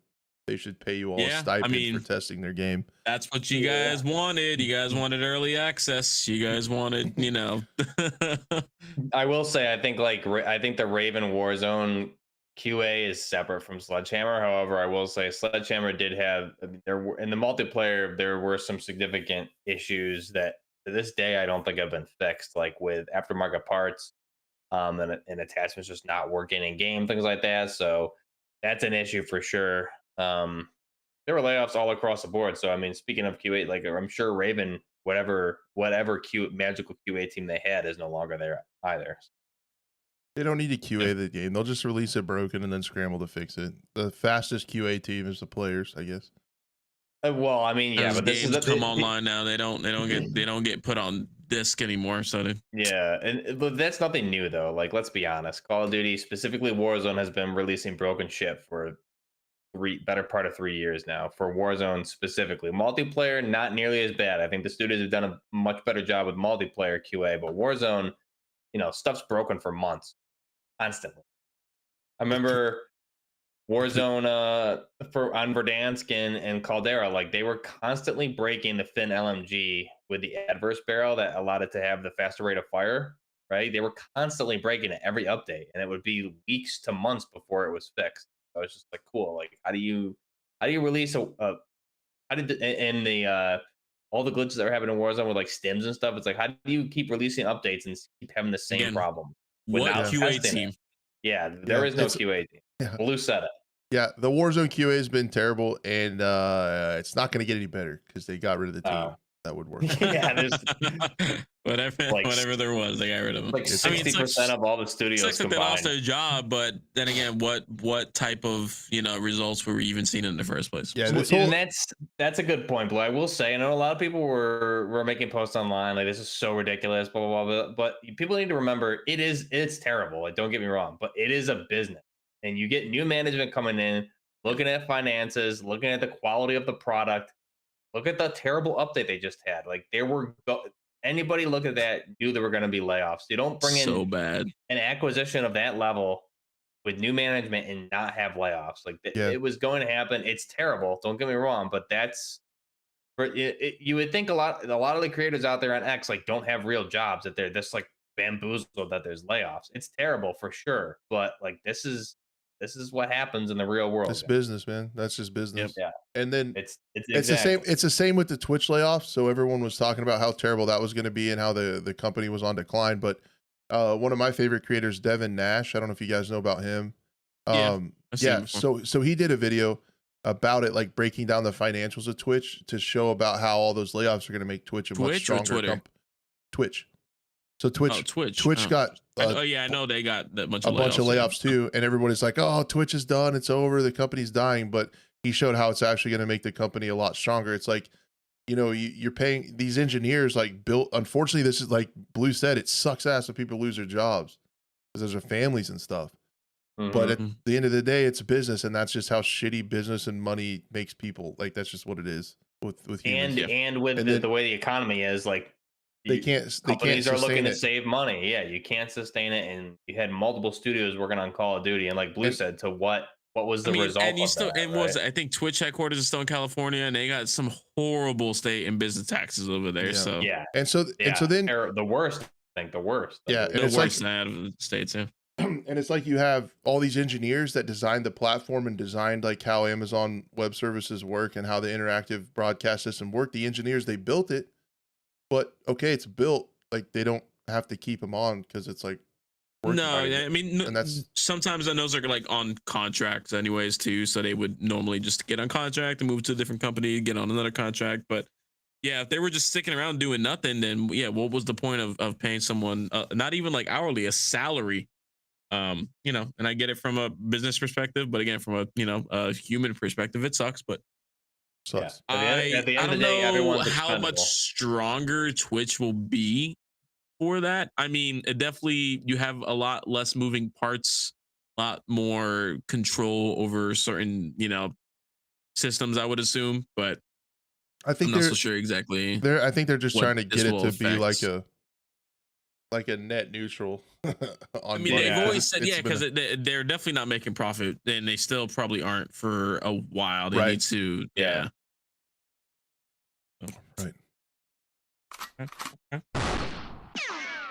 They should pay you all a Yeah, I stipend mean, for testing their game. that's what you guys wanted. You guys wanted early access. You guys wanted, you know. I will say, I think I think the Raven Warzone QA is separate from Sledgehammer. However, I will say Sledgehammer did have, I mean, there were in the multiplayer there were some significant issues that to this day I don't think have been fixed, like with aftermarket parts, and attachments just not working in game, things like that. So that's an issue for sure. There were layoffs all across the board. So I mean, speaking of QA, like I'm sure Raven, whatever magical QA team they had is no longer there either. They don't need to QA the game. They'll just release it broken and then scramble to fix it. The fastest QA team is the players, I guess. Well, I mean, yeah, As but this is games come online now. They don't get put on disc anymore. So yeah, but that's nothing new though. Like, let's be honest, Call of Duty, specifically Warzone, has been releasing broken shit for better part of 3 years now. For Warzone specifically, multiplayer not nearly as bad. I think the studios have done a much better job with multiplayer QA, but Warzone, stuff's broken for months, constantly. I remember Warzone on Verdansk and Caldera, like they were constantly breaking the Fin LMG with the adverse barrel that allowed it to have the faster rate of fire. Right, they were constantly breaking it every update, and it would be weeks to months before it was fixed. So it's just like, cool. Like, how do you release how did all the glitches that were happening in Warzone with like stims and stuff? It's like, how do you keep releasing updates and keep having the same Again, problem what without QA testing team? it? Yeah, there is no QA team. Yeah. Blue said it. Yeah, the Warzone QA has been terrible, and it's not going to get any better because they got rid of the team that would work. Yeah, there's whatever there was, they got rid of them. like 60% of all the studios It's like they combined. lost their job, but then again, what type of results were we even seeing in the first place? Yeah, And that's a good point, Blue. I will say, I know a lot of people were making posts online like, this is so ridiculous, blah blah blah. But people need to remember, it's terrible. Like, don't get me wrong, but it is a business, and you get new management coming in, looking at finances, looking at the quality of the product. Look at the terrible update they just had. Like, anybody look at that knew there were going to be layoffs. You don't bring in bad an acquisition of that level with new management and not have layoffs. Like, it was going to happen. It's terrible. Don't get me wrong, but that's you would think a lot of the creators out there on X like don't have real jobs, that they're just like bamboozled that there's layoffs. It's terrible for sure, but like this is what happens in the real world. It's business, man. That's just business. Yeah. And then It's the same. It's the same with the Twitch layoffs. So everyone was talking about how terrible that was going to be and how the company was on decline. But one of my favorite creators, Devin Nash, I don't know if you guys know about him. So he did a video about it, like breaking down the financials of Twitch to show about how all those layoffs are going to make Twitch a much stronger Twitch. So Twitch got I know they got a bunch of layoffs too, and everybody's like, "Oh, Twitch is done, it's over, the company's dying." But he showed how it's actually going to make the company a lot stronger. It's like, you're paying these engineers like built. Unfortunately, this is like Blue said, it sucks ass if people lose their jobs because there's their families and stuff. But at the end of the day, it's a business, and that's just how shitty business and money makes people. Like, that's just what it is with humans. And with the way the economy is, like, companies are looking to save money. Yeah, you can't sustain it, and you had multiple studios working on Call of Duty, and like Blue said, to what was the result? I think Twitch headquarters is still in California, and they got some horrible state and business taxes over there. Yeah. So and so then they're the worst. I think the worst. Yeah, the worst out of the states. Yeah. And it's like you have all these engineers that designed the platform and designed like how Amazon Web Services work and how the interactive broadcast system work. The engineers, they built it, but okay, it's built. Like, they don't have to keep them on because it's like I mean, and that's sometimes those are like on contracts anyways too. So they would normally just get on contract and move to a different company, get on another contract. But yeah, if they were just sticking around doing nothing, then yeah, what was the point of paying someone not even like hourly, a salary? And I get it from a business perspective, but again, from a human perspective, it sucks. But sucks. At the end I of the day, don't know everyone's how much stronger Twitch will be for that. I mean, it definitely, you have a lot less moving parts, a lot more control over certain systems, I would assume, but I think I'm not so sure exactly. I think they're just trying to get it to be like like a net neutral. I On mean, money, they've 'cause always said, it's yeah, been because they're definitely not making profit, and they still probably aren't for a while. They Right. need to, Yeah. right.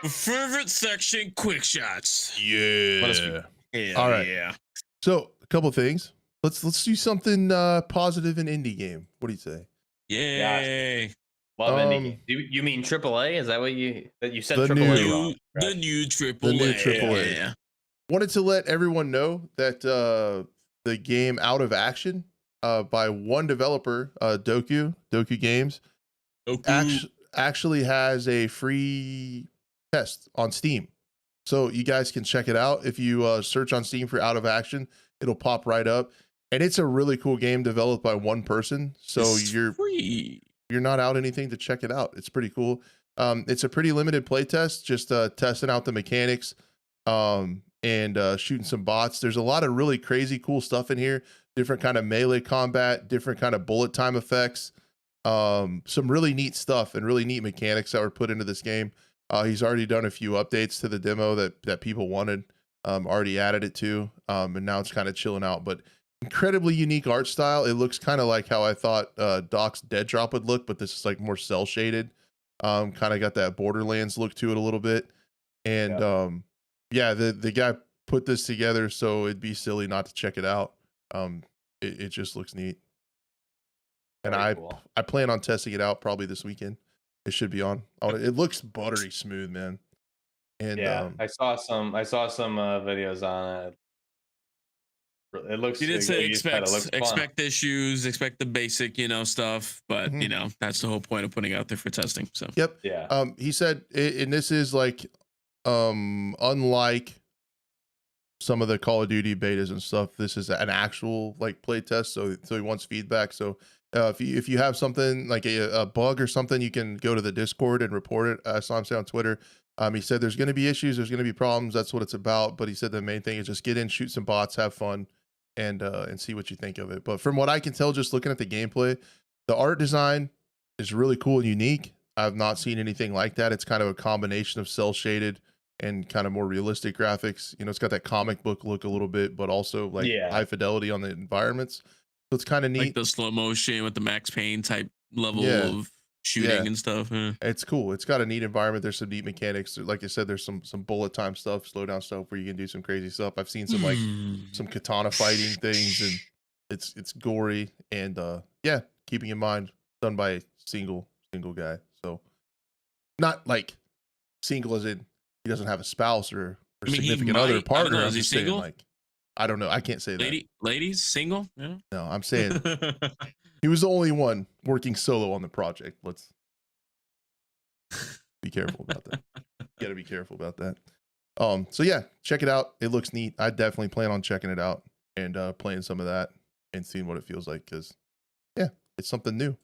Favorite section, quick shots. Yeah. What else Hell All right. yeah. So a couple things. Let's do something positive in indie game. What do you say? Yay. Love indie Um, games. You mean AAA? Is that what you said? The AAA new- wrong. The Right? new triple The new A. AAA. Yeah. Wanted to let everyone know that the game Out of Action by one developer, Doku Games, Goku. actually has a free test on Steam. So you guys can check it out. If you search on Steam for Out of Action, it'll pop right up. And it's a really cool game developed by one person. So It's you're free. not out anything to check it out. It's pretty cool. It's a pretty limited play test, just testing out the mechanics and shooting some bots. There's a lot of really crazy cool stuff in here. Different kind of melee combat, different kind of bullet time effects. Some really neat stuff and really neat mechanics that were put into this game. He's already done a few updates to the demo that people wanted. Already added it to, and now it's kind of chilling out. But incredibly unique art style. It looks kind of like how I thought Doc's Dead Drop would look, but this is like more cell shaded. Kind of got that Borderlands look to it a little bit. And yeah, the guy put this together, so it'd be silly not to check it out. It just looks neat. And Very cool. I plan on testing it out probably this weekend. It should be on. It looks buttery smooth, man. And Yeah, I saw some videos on it. It looks. You did say you said it looks fun. expect issues, expect the basic, stuff, but Mhm. that's the whole point of putting it out there for testing. So Yep. Yeah. He said, and this is like, unlike some of the Call of Duty betas and stuff, this is an actual like play test. So he wants feedback. So if you have something like a bug or something, you can go to the Discord and report it. I saw him say on Twitter. He said there's going to be issues, there's going to be problems. That's what it's about. But he said the main thing is just get in, shoot some bots, have fun, and see what you think of it. But from what I can tell, just looking at the gameplay, the art design is really cool and unique. I've not seen anything like that. It's kind of a combination of cell shaded and kind of more realistic graphics. It's got that comic book look a little bit, but also like high fidelity on the environments. So it's kind of neat. like the slow motion with the Max Payne type level Yeah. of shooting and stuff. It's cool. It's got a neat environment. There's some neat mechanics. Like I said, there's some bullet time stuff, slow down stuff where you can do some crazy stuff. I've seen some like some katana fighting things, and it's gory and yeah, keeping in mind done by a single guy. So not like single as in he doesn't have a spouse or I mean, he significant other might. I don't partner. know. I'm Is he just saying, single? like, I don't know. I can't say that. Ladies, single? Yeah. No, I'm saying he was the only one working solo on the project. Let's be careful about that. Got to be careful about that. So yeah, check it out. It looks neat. I definitely plan on checking it out and playing some of that and seeing what it feels like, because yeah, it's something new.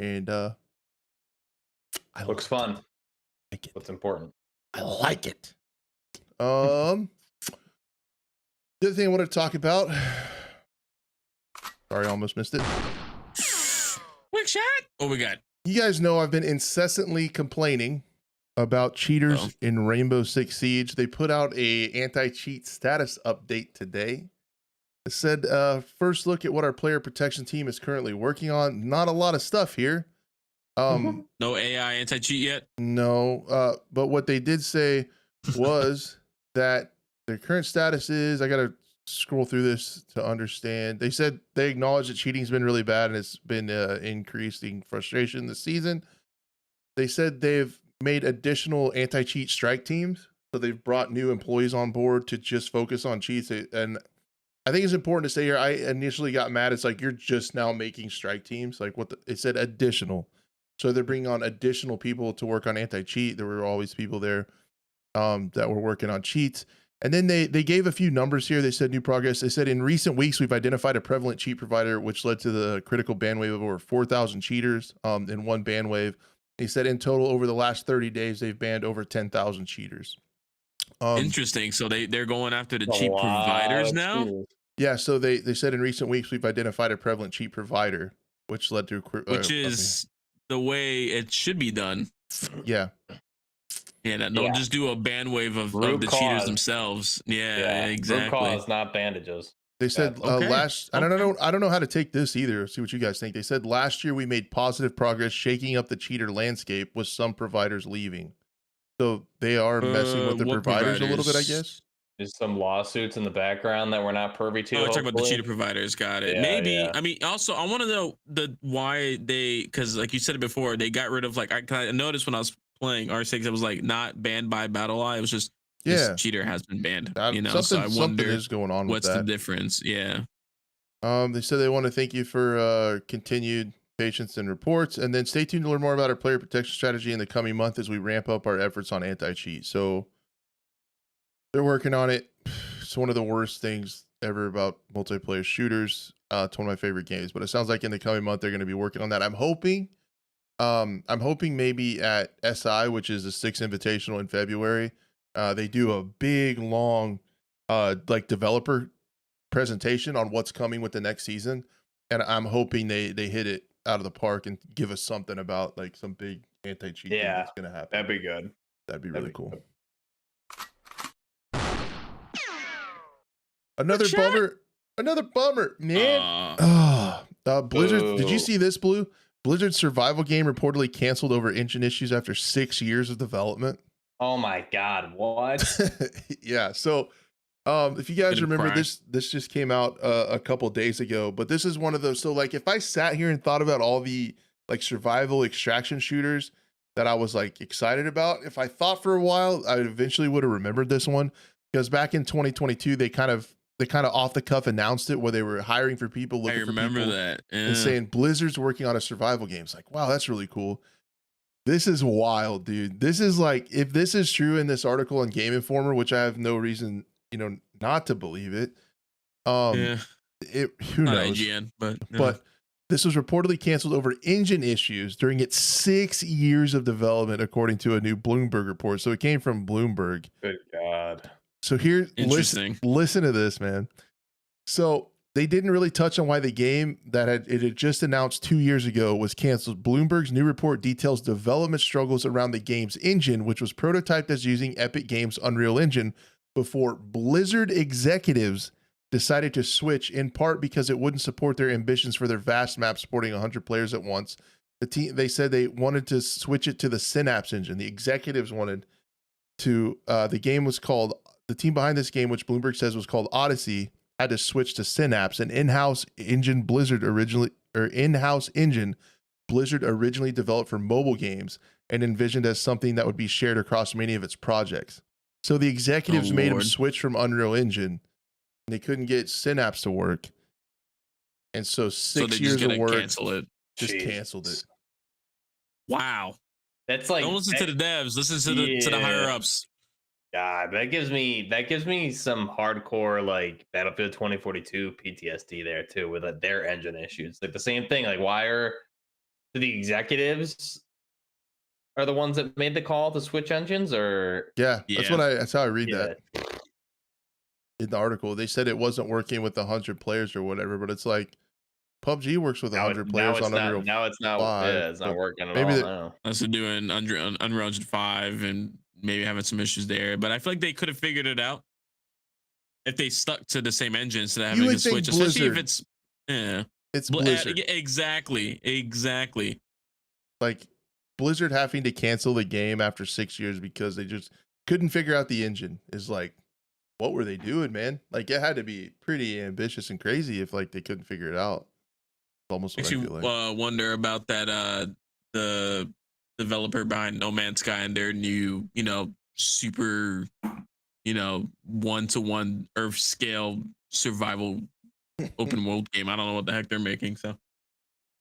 And I Looks fun. like it. What's important? I like it. The other thing I wanted to talk about. Sorry, I almost missed it. Quick shot. What we got? You guys know I've been incessantly complaining about cheaters in Rainbow Six Siege. They put out a anti-cheat status update today. It said, first look at what our player protection team is currently working on. Not a lot of stuff here. No AI anti-cheat yet? No, but what they did say was that their current status is, I got to scroll through this to understand. They said they acknowledge that cheating's been really bad and it's been increasing frustration this season. They said they've made additional anti-cheat strike teams. So they've brought new employees on board to just focus on cheats. And I think it's important to say here, I initially got mad. It's like, you're just now making strike teams. Like it said additional. So they're bringing on additional people to work on anti-cheat. There were always people there that were working on cheats. And then they gave a few numbers here. They said new progress. They said in recent weeks, we've identified a prevalent cheat provider, which led to the critical ban wave of over 4,000 cheaters in one ban wave. He said in total over the last 30 days, they've banned over 10,000 cheaters. Interesting. So they're going after the cheat providers now? Yeah. So they said in recent weeks, we've identified a prevalent cheat provider, which led to which is the way it should be done. Yeah. Yeah, don't Yeah. just do a ban wave of Root the cheaters cause. themselves. Yeah, Yeah. Root exactly. cause, not bandages. They said Okay. I don't know how to take this either. See what you guys think. They said last year we made positive progress shaking up the cheater landscape with some providers leaving. So they are messing with the What providers a little bit, I providers? guess. There's some lawsuits in the background that we're not privy to. Oh, talking about the cheater Hopefully. providers. Got it. Yeah, Maybe. yeah. I mean, also, I want to know why they, because like you said it before, they got rid of like I noticed when I was playing R6, it was like not banned by BattleEye. It was just this Yeah. cheater has been banned. You know, Something so I something wonder is going on with what's the that. difference. Yeah. They said they want to thank you for continued patience and reports, and then stay tuned to learn more about our player protection strategy in the coming month as we ramp up our efforts on anti-cheat. So they're working on it. It's one of the worst things ever about multiplayer shooters. It's one of my favorite games, but it sounds like in the coming month they're going to be working on that. I'm hoping maybe at SI, which is the 6th Invitational in February, they do a big long like developer presentation on what's coming with the next season, and I'm hoping they hit it out of the park and give us something about like some big anti-cheat thing Yeah, that's going to happen. that'd be good. That'd be That'd really be cool. good. Another bummer, man. Blizzard, did you Boo. see this, Blue? Blizzard's survival game reportedly canceled over engine issues after 6 years of development. Oh my God, what? Yeah, so if you guys Gonna remember, cry. this just came out a couple days ago, but this is one of those. So like if I sat here and thought about all the like survival extraction shooters that I was like excited about, if I thought for a while, I eventually would have remembered this one, because back in 2022 they kind of off the cuff announced it where they were hiring for people, I looking for remember people, that. and Yeah. saying Blizzard's working on a survival game. It's like, wow, that's really cool. This is wild, dude. This is like, if this is true in this article on Game Informer, which I have no reason, not to believe it. Yeah. Who Not knows? IGN, but But this was reportedly canceled over engine issues during its 6 years of development, according to a new Bloomberg report. So it came from Bloomberg. Good God. So here, interesting. listen to this, man. So they didn't really touch on why the game that it had just announced 2 years ago was canceled. Bloomberg's new report details development struggles around the game's engine, which was prototyped as using Epic Games' Unreal Engine before Blizzard executives decided to switch, in part because it wouldn't support their ambitions for their vast map supporting 100 players at once. They said they wanted to switch it to the Synapse engine. The executives wanted to, the team behind this game, which Bloomberg says was called Odyssey, had to switch to Synapse, an in-house engine Blizzard originally developed for mobile games and envisioned as something that would be shared across many of its projects. So the executives made them switch from Unreal Engine, and they couldn't get Synapse to work. And so 6 years of work, just canceled it. Wow. That's like, don't listen to the devs, listen to the higher ups. God, that gives me some hardcore like Battlefield 2042 PTSD there too, with their engine issues. Like the same thing. Like, why are the executives are the ones that made the call to switch engines? Or that's how I read that in the article. They said it wasn't working with 100 players or whatever, but it's like PUBG works with 100 players on Unreal. Now it's not. 5, yeah, it's not working at all. Unless they're doing Unreal Engine 5 and maybe having some issues there, but I feel like they could have figured it out if they stuck to the same engine instead of having to switch, especially if it's it's Blizzard. Exactly. Like Blizzard having to cancel the game after 6 years because they just couldn't figure out the engine is like, what were they doing, man? Like it had to be pretty ambitious and crazy if like they couldn't figure it out. It's almost what I feel like. Wonder about that the developer behind No Man's Sky and their new, super, 1-to-1 Earth scale survival open world game. I don't know what the heck they're making. So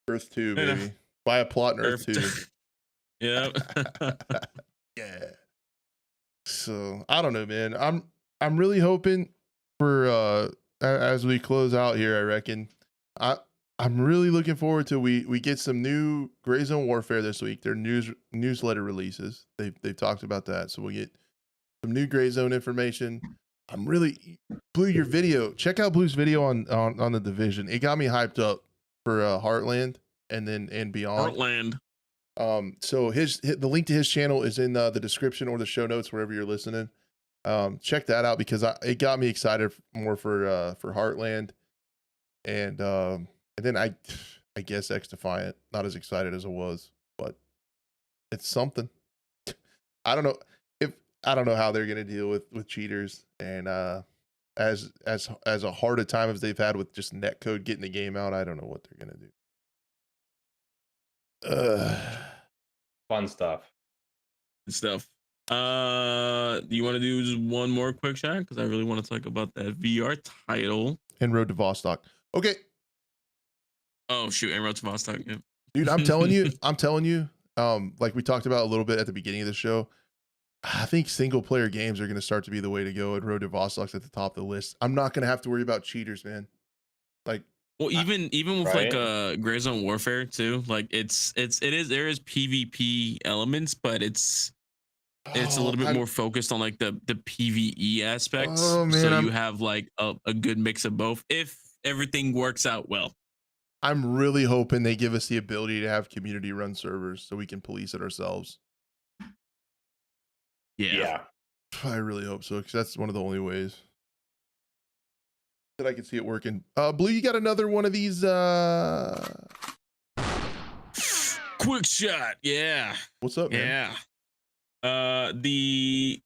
Earth 2, maybe. Buy a plot in Earth 2. Yeah. Yeah. So I don't know, man. I'm really hoping for as we close out here, I reckon. I'm really looking forward to we get some new Gray Zone Warfare this week. Their newsletter releases. They've talked about that. So we'll get some new Gray Zone information. I'm really Blue, your video. Check out Blue's video on the Division. It got me hyped up for Heartland and beyond. Heartland. So the link to his channel is in the description or the show notes wherever you're listening. Check that out because it got me excited more for Heartland, and then I guess X Defiant. Not as excited as I was, but it's something. I don't know if I don't know how they're gonna deal with cheaters and as a hard a time as they've had with just netcode getting the game out. I don't know what they're gonna do. Fun stuff. Good stuff. Do you want to do just one more quick shot? Because I really want to talk about that VR title. And Road to Vostok. Okay. Oh shoot, and Road to Vostok. Yeah. Dude, I'm telling you, like we talked about a little bit at the beginning of the show, I think single player games are going to start to be the way to go, and Road to Vostok's at the top of the list. I'm not going to have to worry about cheaters, man. Like, well, even with right? like Gray Zone Warfare too, like there is PvP elements, but it's a little bit more focused on like the PvE aspects. Oh, man, so you have like a good mix of both if everything works out well. I'm really hoping they give us the ability to have community run servers so we can police it ourselves. Yeah. I really hope so, because that's one of the only ways that I can see it working. Blue, you got another one of these Quick shot. Yeah. What's up, man? Yeah. The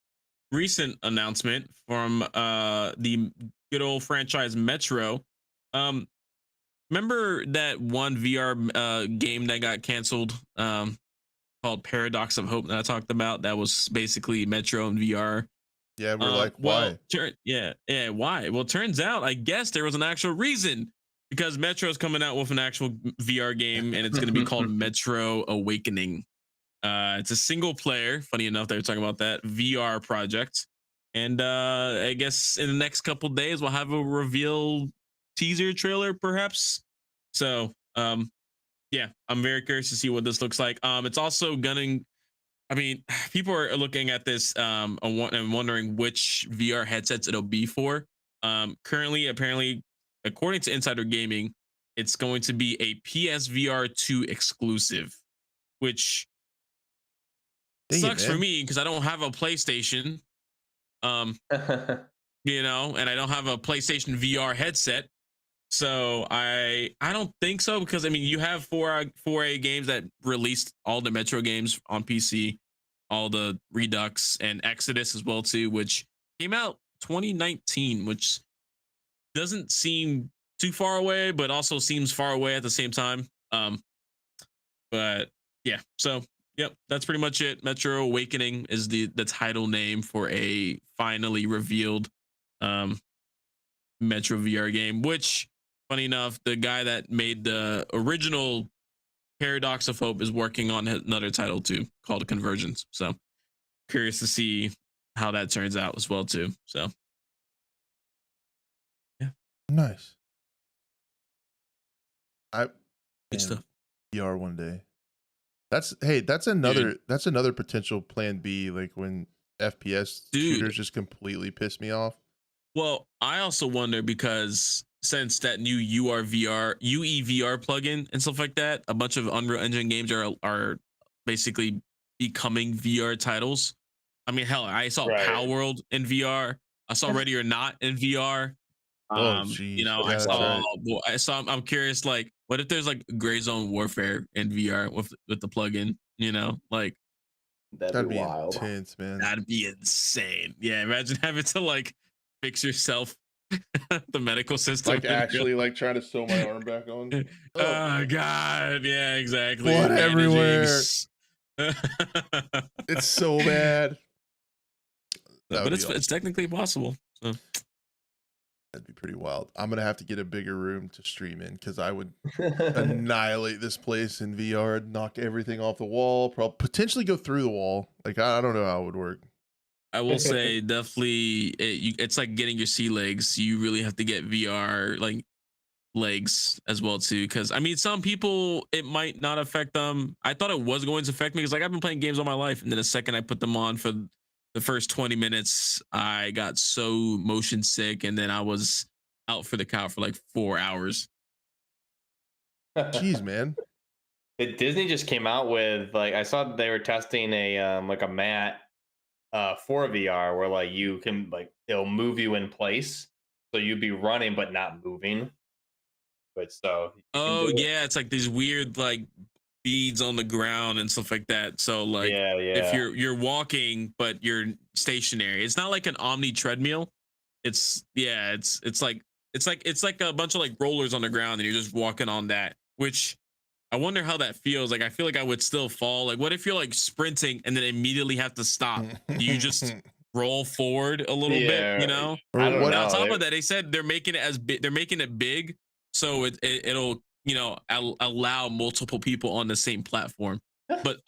recent announcement from the good old franchise Metro. Remember that one VR game that got canceled called Paradox of Hope that I talked about? That was basically Metro and VR. Yeah, we're like, why? Well, why? Well, turns out, I guess there was an actual reason, because Metro is coming out with an actual VR game, and it's going to be called Metro Awakening. It's a single player, funny enough, they were talking about that, VR project. And I guess in the next couple days, we'll have a reveal teaser trailer, perhaps. So, yeah, I'm very curious to see what this looks like. It's also I mean, people are looking at this and wondering which VR headsets it'll be for. Currently, apparently, according to Insider Gaming, it's going to be a PSVR 2 exclusive, which sucks for me because I don't have a PlayStation. You know, and I don't have a PlayStation VR headset. So I don't think so, because I mean, you have 4A games that released all the Metro games on PC, all the Redux and Exodus as well too, which came out 2019, which doesn't seem too far away, but also seems far away at the same time. But yeah, so yep, that's pretty much it. Metro Awakening is the title name for a finally revealed Metro VR game, which, funny enough, the guy that made the original Paradox of Hope is working on another title too, called Convergence. So curious to see how that turns out as well too. So yeah, nice. Good stuff. VR one day. That's another potential plan B, like when FPS shooters just completely piss me off. Well, I also wonder, because since that new UEVR plugin and stuff like that, a bunch of Unreal Engine games are basically becoming VR titles. I mean, hell, I saw Power World in VR. I saw Ready or Not in VR. You know, I saw. I'm curious, like, what if there's like Gray Zone Warfare in VR with the plugin? You know, like that'd be wild. Intense, man. That'd be insane. Yeah, imagine having to like fix yourself the medical system, like actually like trying to sew my arm back on. Oh god, yeah, exactly. Blood everywhere. It's so bad. But it's technically possible. So that'd be pretty wild. I'm gonna have to get a bigger room to stream in, because I would annihilate this place in VR, knock everything off the wall, probably potentially go through the wall. Like I don't know how it would work. I will say definitely it's like getting your sea legs. You really have to get VR like legs as well too, because I mean, some people it might not affect them. I thought it was going to affect me, because like I've been playing games all my life, and then the second I put them on for the first 20 minutes, I got so motion sick, and then I was out for the count for like 4 hours. Jeez, man. Disney just came out with like I saw that they were testing a like a mat for VR where like you can like it'll move you in place, so you'd be running but not moving. But so you can Oh do it. yeah, it's like these weird like beads on the ground and stuff like that. So like Yeah, if yeah. you're walking but you're stationary, it's not like an Omni treadmill. It's like a bunch of like rollers on the ground and you're just walking on that. Which I wonder how that feels. Like I feel like I would still fall. Like what if you're like sprinting and then immediately have to stop? Do you just roll forward a little bit? You Yeah, know. I don't what- And on know. top of that, they said they're making it as big. They're making it big, so it'll allow multiple people on the same platform, but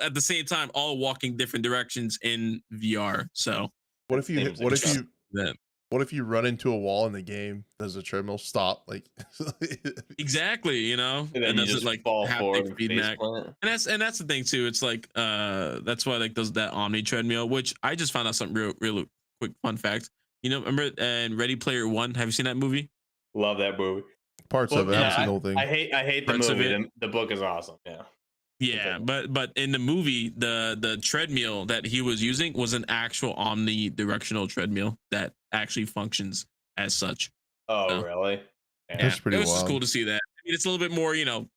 at the same time all walking different directions in VR. So What if you Seems what if interesting. you that what if you run into a wall in the game? Does the treadmill stop? Like exactly, And then it you doesn't just like fall forward haptic and feedback. faceplant. And that's the thing too. It's like that's why like those that Omni treadmill, which I just found out something real quick fun fact. Remember in Ready Player One? Have you seen that movie? Love that movie. parts of it. I haven't seen the whole thing. I hate the Parts of movie. it. The book is awesome. Yeah. Yeah, but in the movie, the treadmill that he was using was an actual omnidirectional treadmill that actually functions as such. Oh, So, really? Yeah, That's pretty it was just wild. cool to see that. I mean, it's a little bit more,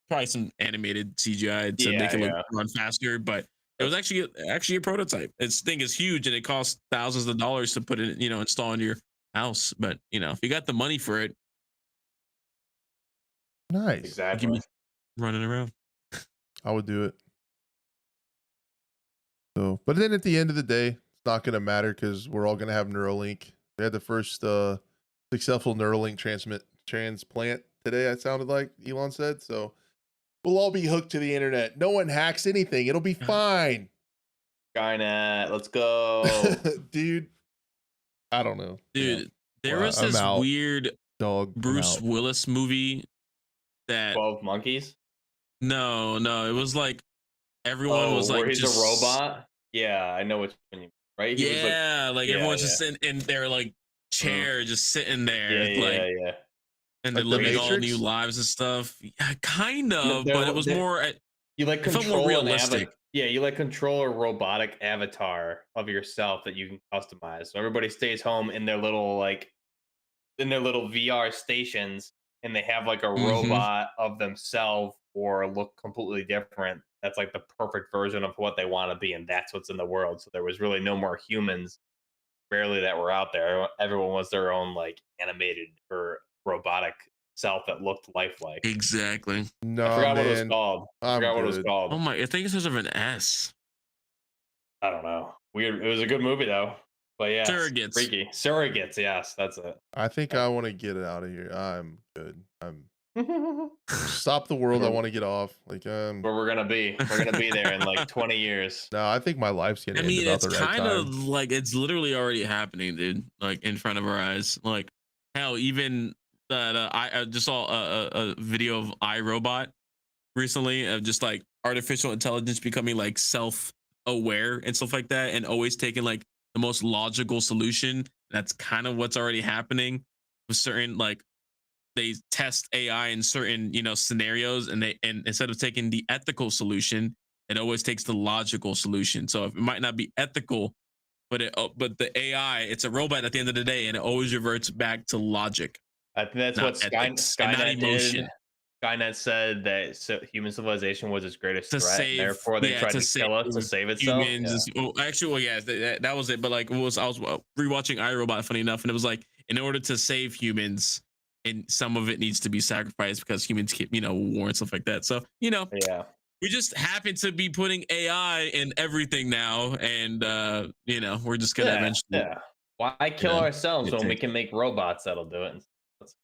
probably some animated CGI to make it look run faster, but it was actually a prototype. This thing is huge and it costs thousands of dollars to put it, install in your house. But if you got the money for it, Nice. you Exactly. can be running around. I would do it. So, but then at the end of the day, it's not going to matter because we're all going to have Neuralink. We had the first successful Neuralink transplant today. It sounded like Elon said. So we'll all be hooked to the internet. No one hacks anything. It'll be fine. Skynet, let's go. Dude, I don't know. Dude, Yeah. there Well, was I'm this out. weird Dog. I'm Bruce out. Willis movie that 12 Monkeys. no, it was like everyone was like where he's just a robot. Yeah, I know which one you mean, right? He was Yeah, like everyone's yeah. just in their like chair, just sitting there, yeah. and Like they're The living all Matrix? new lives and stuff. Yeah, kind of, They're- but it was they're- more. You like It felt more control an realistic. you like control a robotic avatar of yourself that you can customize. So everybody stays home in their little VR stations, and they have like a Mhm. robot of themselves or look completely different. That's like the perfect version of what they want to be, and that's what's in the world. So there was really no more humans, barely, that were out there. Everyone was their own like animated or robotic self that looked lifelike. Exactly. No, I forgot man. what it was called. I I'm forgot what it was good. called. Oh my! I think it starts with an S. I don't know. Weird. It was a good movie though. But yeah, Surrogates. freaky. Surrogates. Yes, that's it. I think I want to get it out of here. I'm good. Stop the world. I want to get off. Like Where we're gonna be. We're gonna be there in like 20 years. no, I think my life's gonna I end mean, about it's the right kind time. of like it's literally already happening, dude. Like in front of our eyes. Like hell, even that I just saw a video of iRobot recently of just like artificial intelligence becoming like self-aware and stuff like that, and always taking like the most logical solution. That's kind of what's already happening with certain like they test AI in certain scenarios, and instead of taking the ethical solution, it always takes the logical solution. So if it might not be ethical, but the AI, it's a robot at the end of the day, and it always reverts back to logic. I think that's Not what ethics and not Skynet emotion. did. Skynet said that human civilization was its greatest To threat. save, Therefore, they yeah, tried to to kill us to save itself. humans. Yeah, that was it. But like, I was rewatching iRobot, funny enough, and it was like, in order to save humans, and some of it needs to be sacrificed because humans keep, war and stuff like that. So, Yeah. we just happen to be putting AI in everything now, and we're just gonna eventually. Yeah. Why kill ourselves when we take- can make robots that'll do it?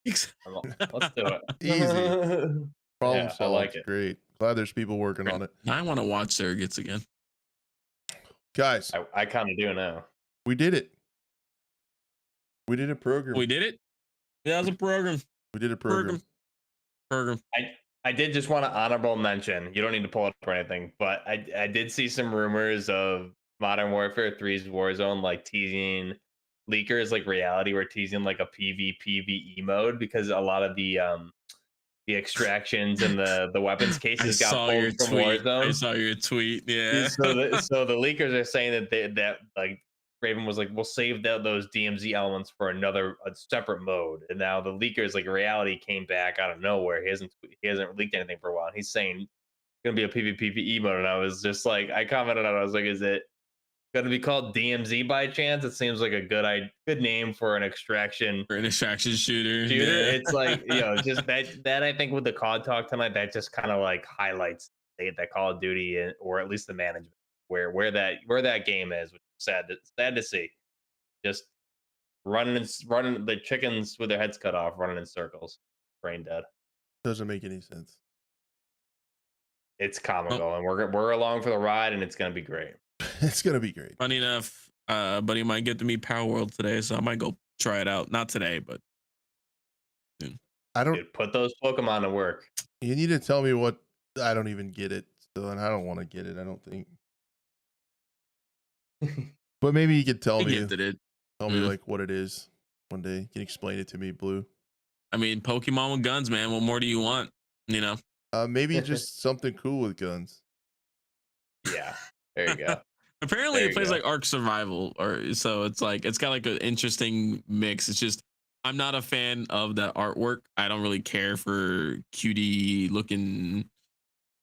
Let's do it. Easy. Problem Yeah, I solved. like it. Great. Glad there's people working on it. I want to watch Surrogates again. Guys, I kind of do now. we did it. We did a program. We did it. That was a program. We did a program. Program. I did just want to honorable mention. You don't need to pull it up or anything, but I did see some rumors of Modern Warfare 3's Warzone like teasing leakers like reality were teasing like a PvPvE mode because a lot of the the extractions and the weapons cases got pulled from Warzone. I saw your tweet. Yeah. So the leakers are saying that like Raven was like, we'll save those DMZ elements for a separate mode. And now the leakers, like reality, came back out of nowhere. He hasn't leaked anything for a while. He's saying it's gonna be a PvPvE mode, and I was just like, I commented on it. I was like, is it gonna be called DMZ by chance? It seems like a good name for an extraction shooter. Yeah. It's like, just that I think with the COD talk tonight, that just kind of like highlights that Call of Duty, or at least the management where that game is, which is sad to see. Just running the chickens with their heads cut off, running in circles, brain dead. Doesn't make any sense. It's comical, and we're along for the ride, and it's gonna be great. It's gonna be great. Funny enough, buddy might get to meet Power World today, so I might go try it out. Not today, but soon. I don't put those Pokemon to work. You need to tell me what. I don't even get it still, and I don't want to get it. I don't think. But maybe you could tell me. Tell me like what it is one day. You can explain it to me, Blue. I mean, Pokemon with guns, man. What more do you want? Maybe just something cool with guns. Yeah, there you go. Apparently, it plays like Ark Survival, so it's like it's got like an interesting mix. It's just I'm not a fan of the artwork. I don't really care for cutie looking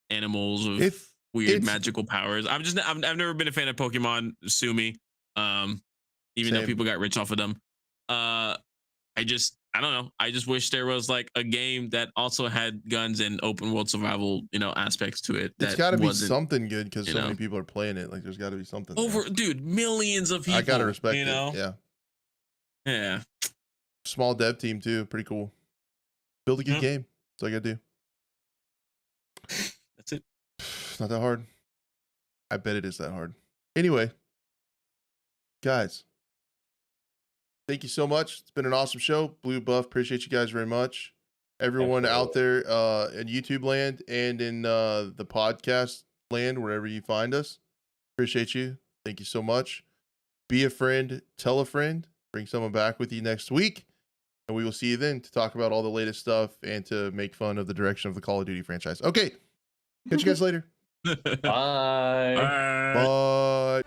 animals with weird magical powers. I've never been a fan of Pokemon. Sue me. Even though people got rich off of them. I don't know. I just wish there was like a game that also had guns and open world survival, aspects to it. It's got to be something good because so many people are playing it. Like, there's got to be something. Dude, millions of people. I gotta respect it. Yeah. Small dev team too. Pretty cool. Build a good game. That's all I gotta do. That's it. It's not that hard. I bet it is that hard. Anyway, guys. Thank you so much. It's been an awesome show. Blue Buff, appreciate you guys very much. Everyone out there in YouTube land and in the podcast land, wherever you find us, appreciate you. Thank you so much. Be a friend, tell a friend, bring someone back with you next week, and we will see you then to talk about all the latest stuff and to make fun of the direction of the Call of Duty franchise. Okay, catch you guys later. Bye. Bye.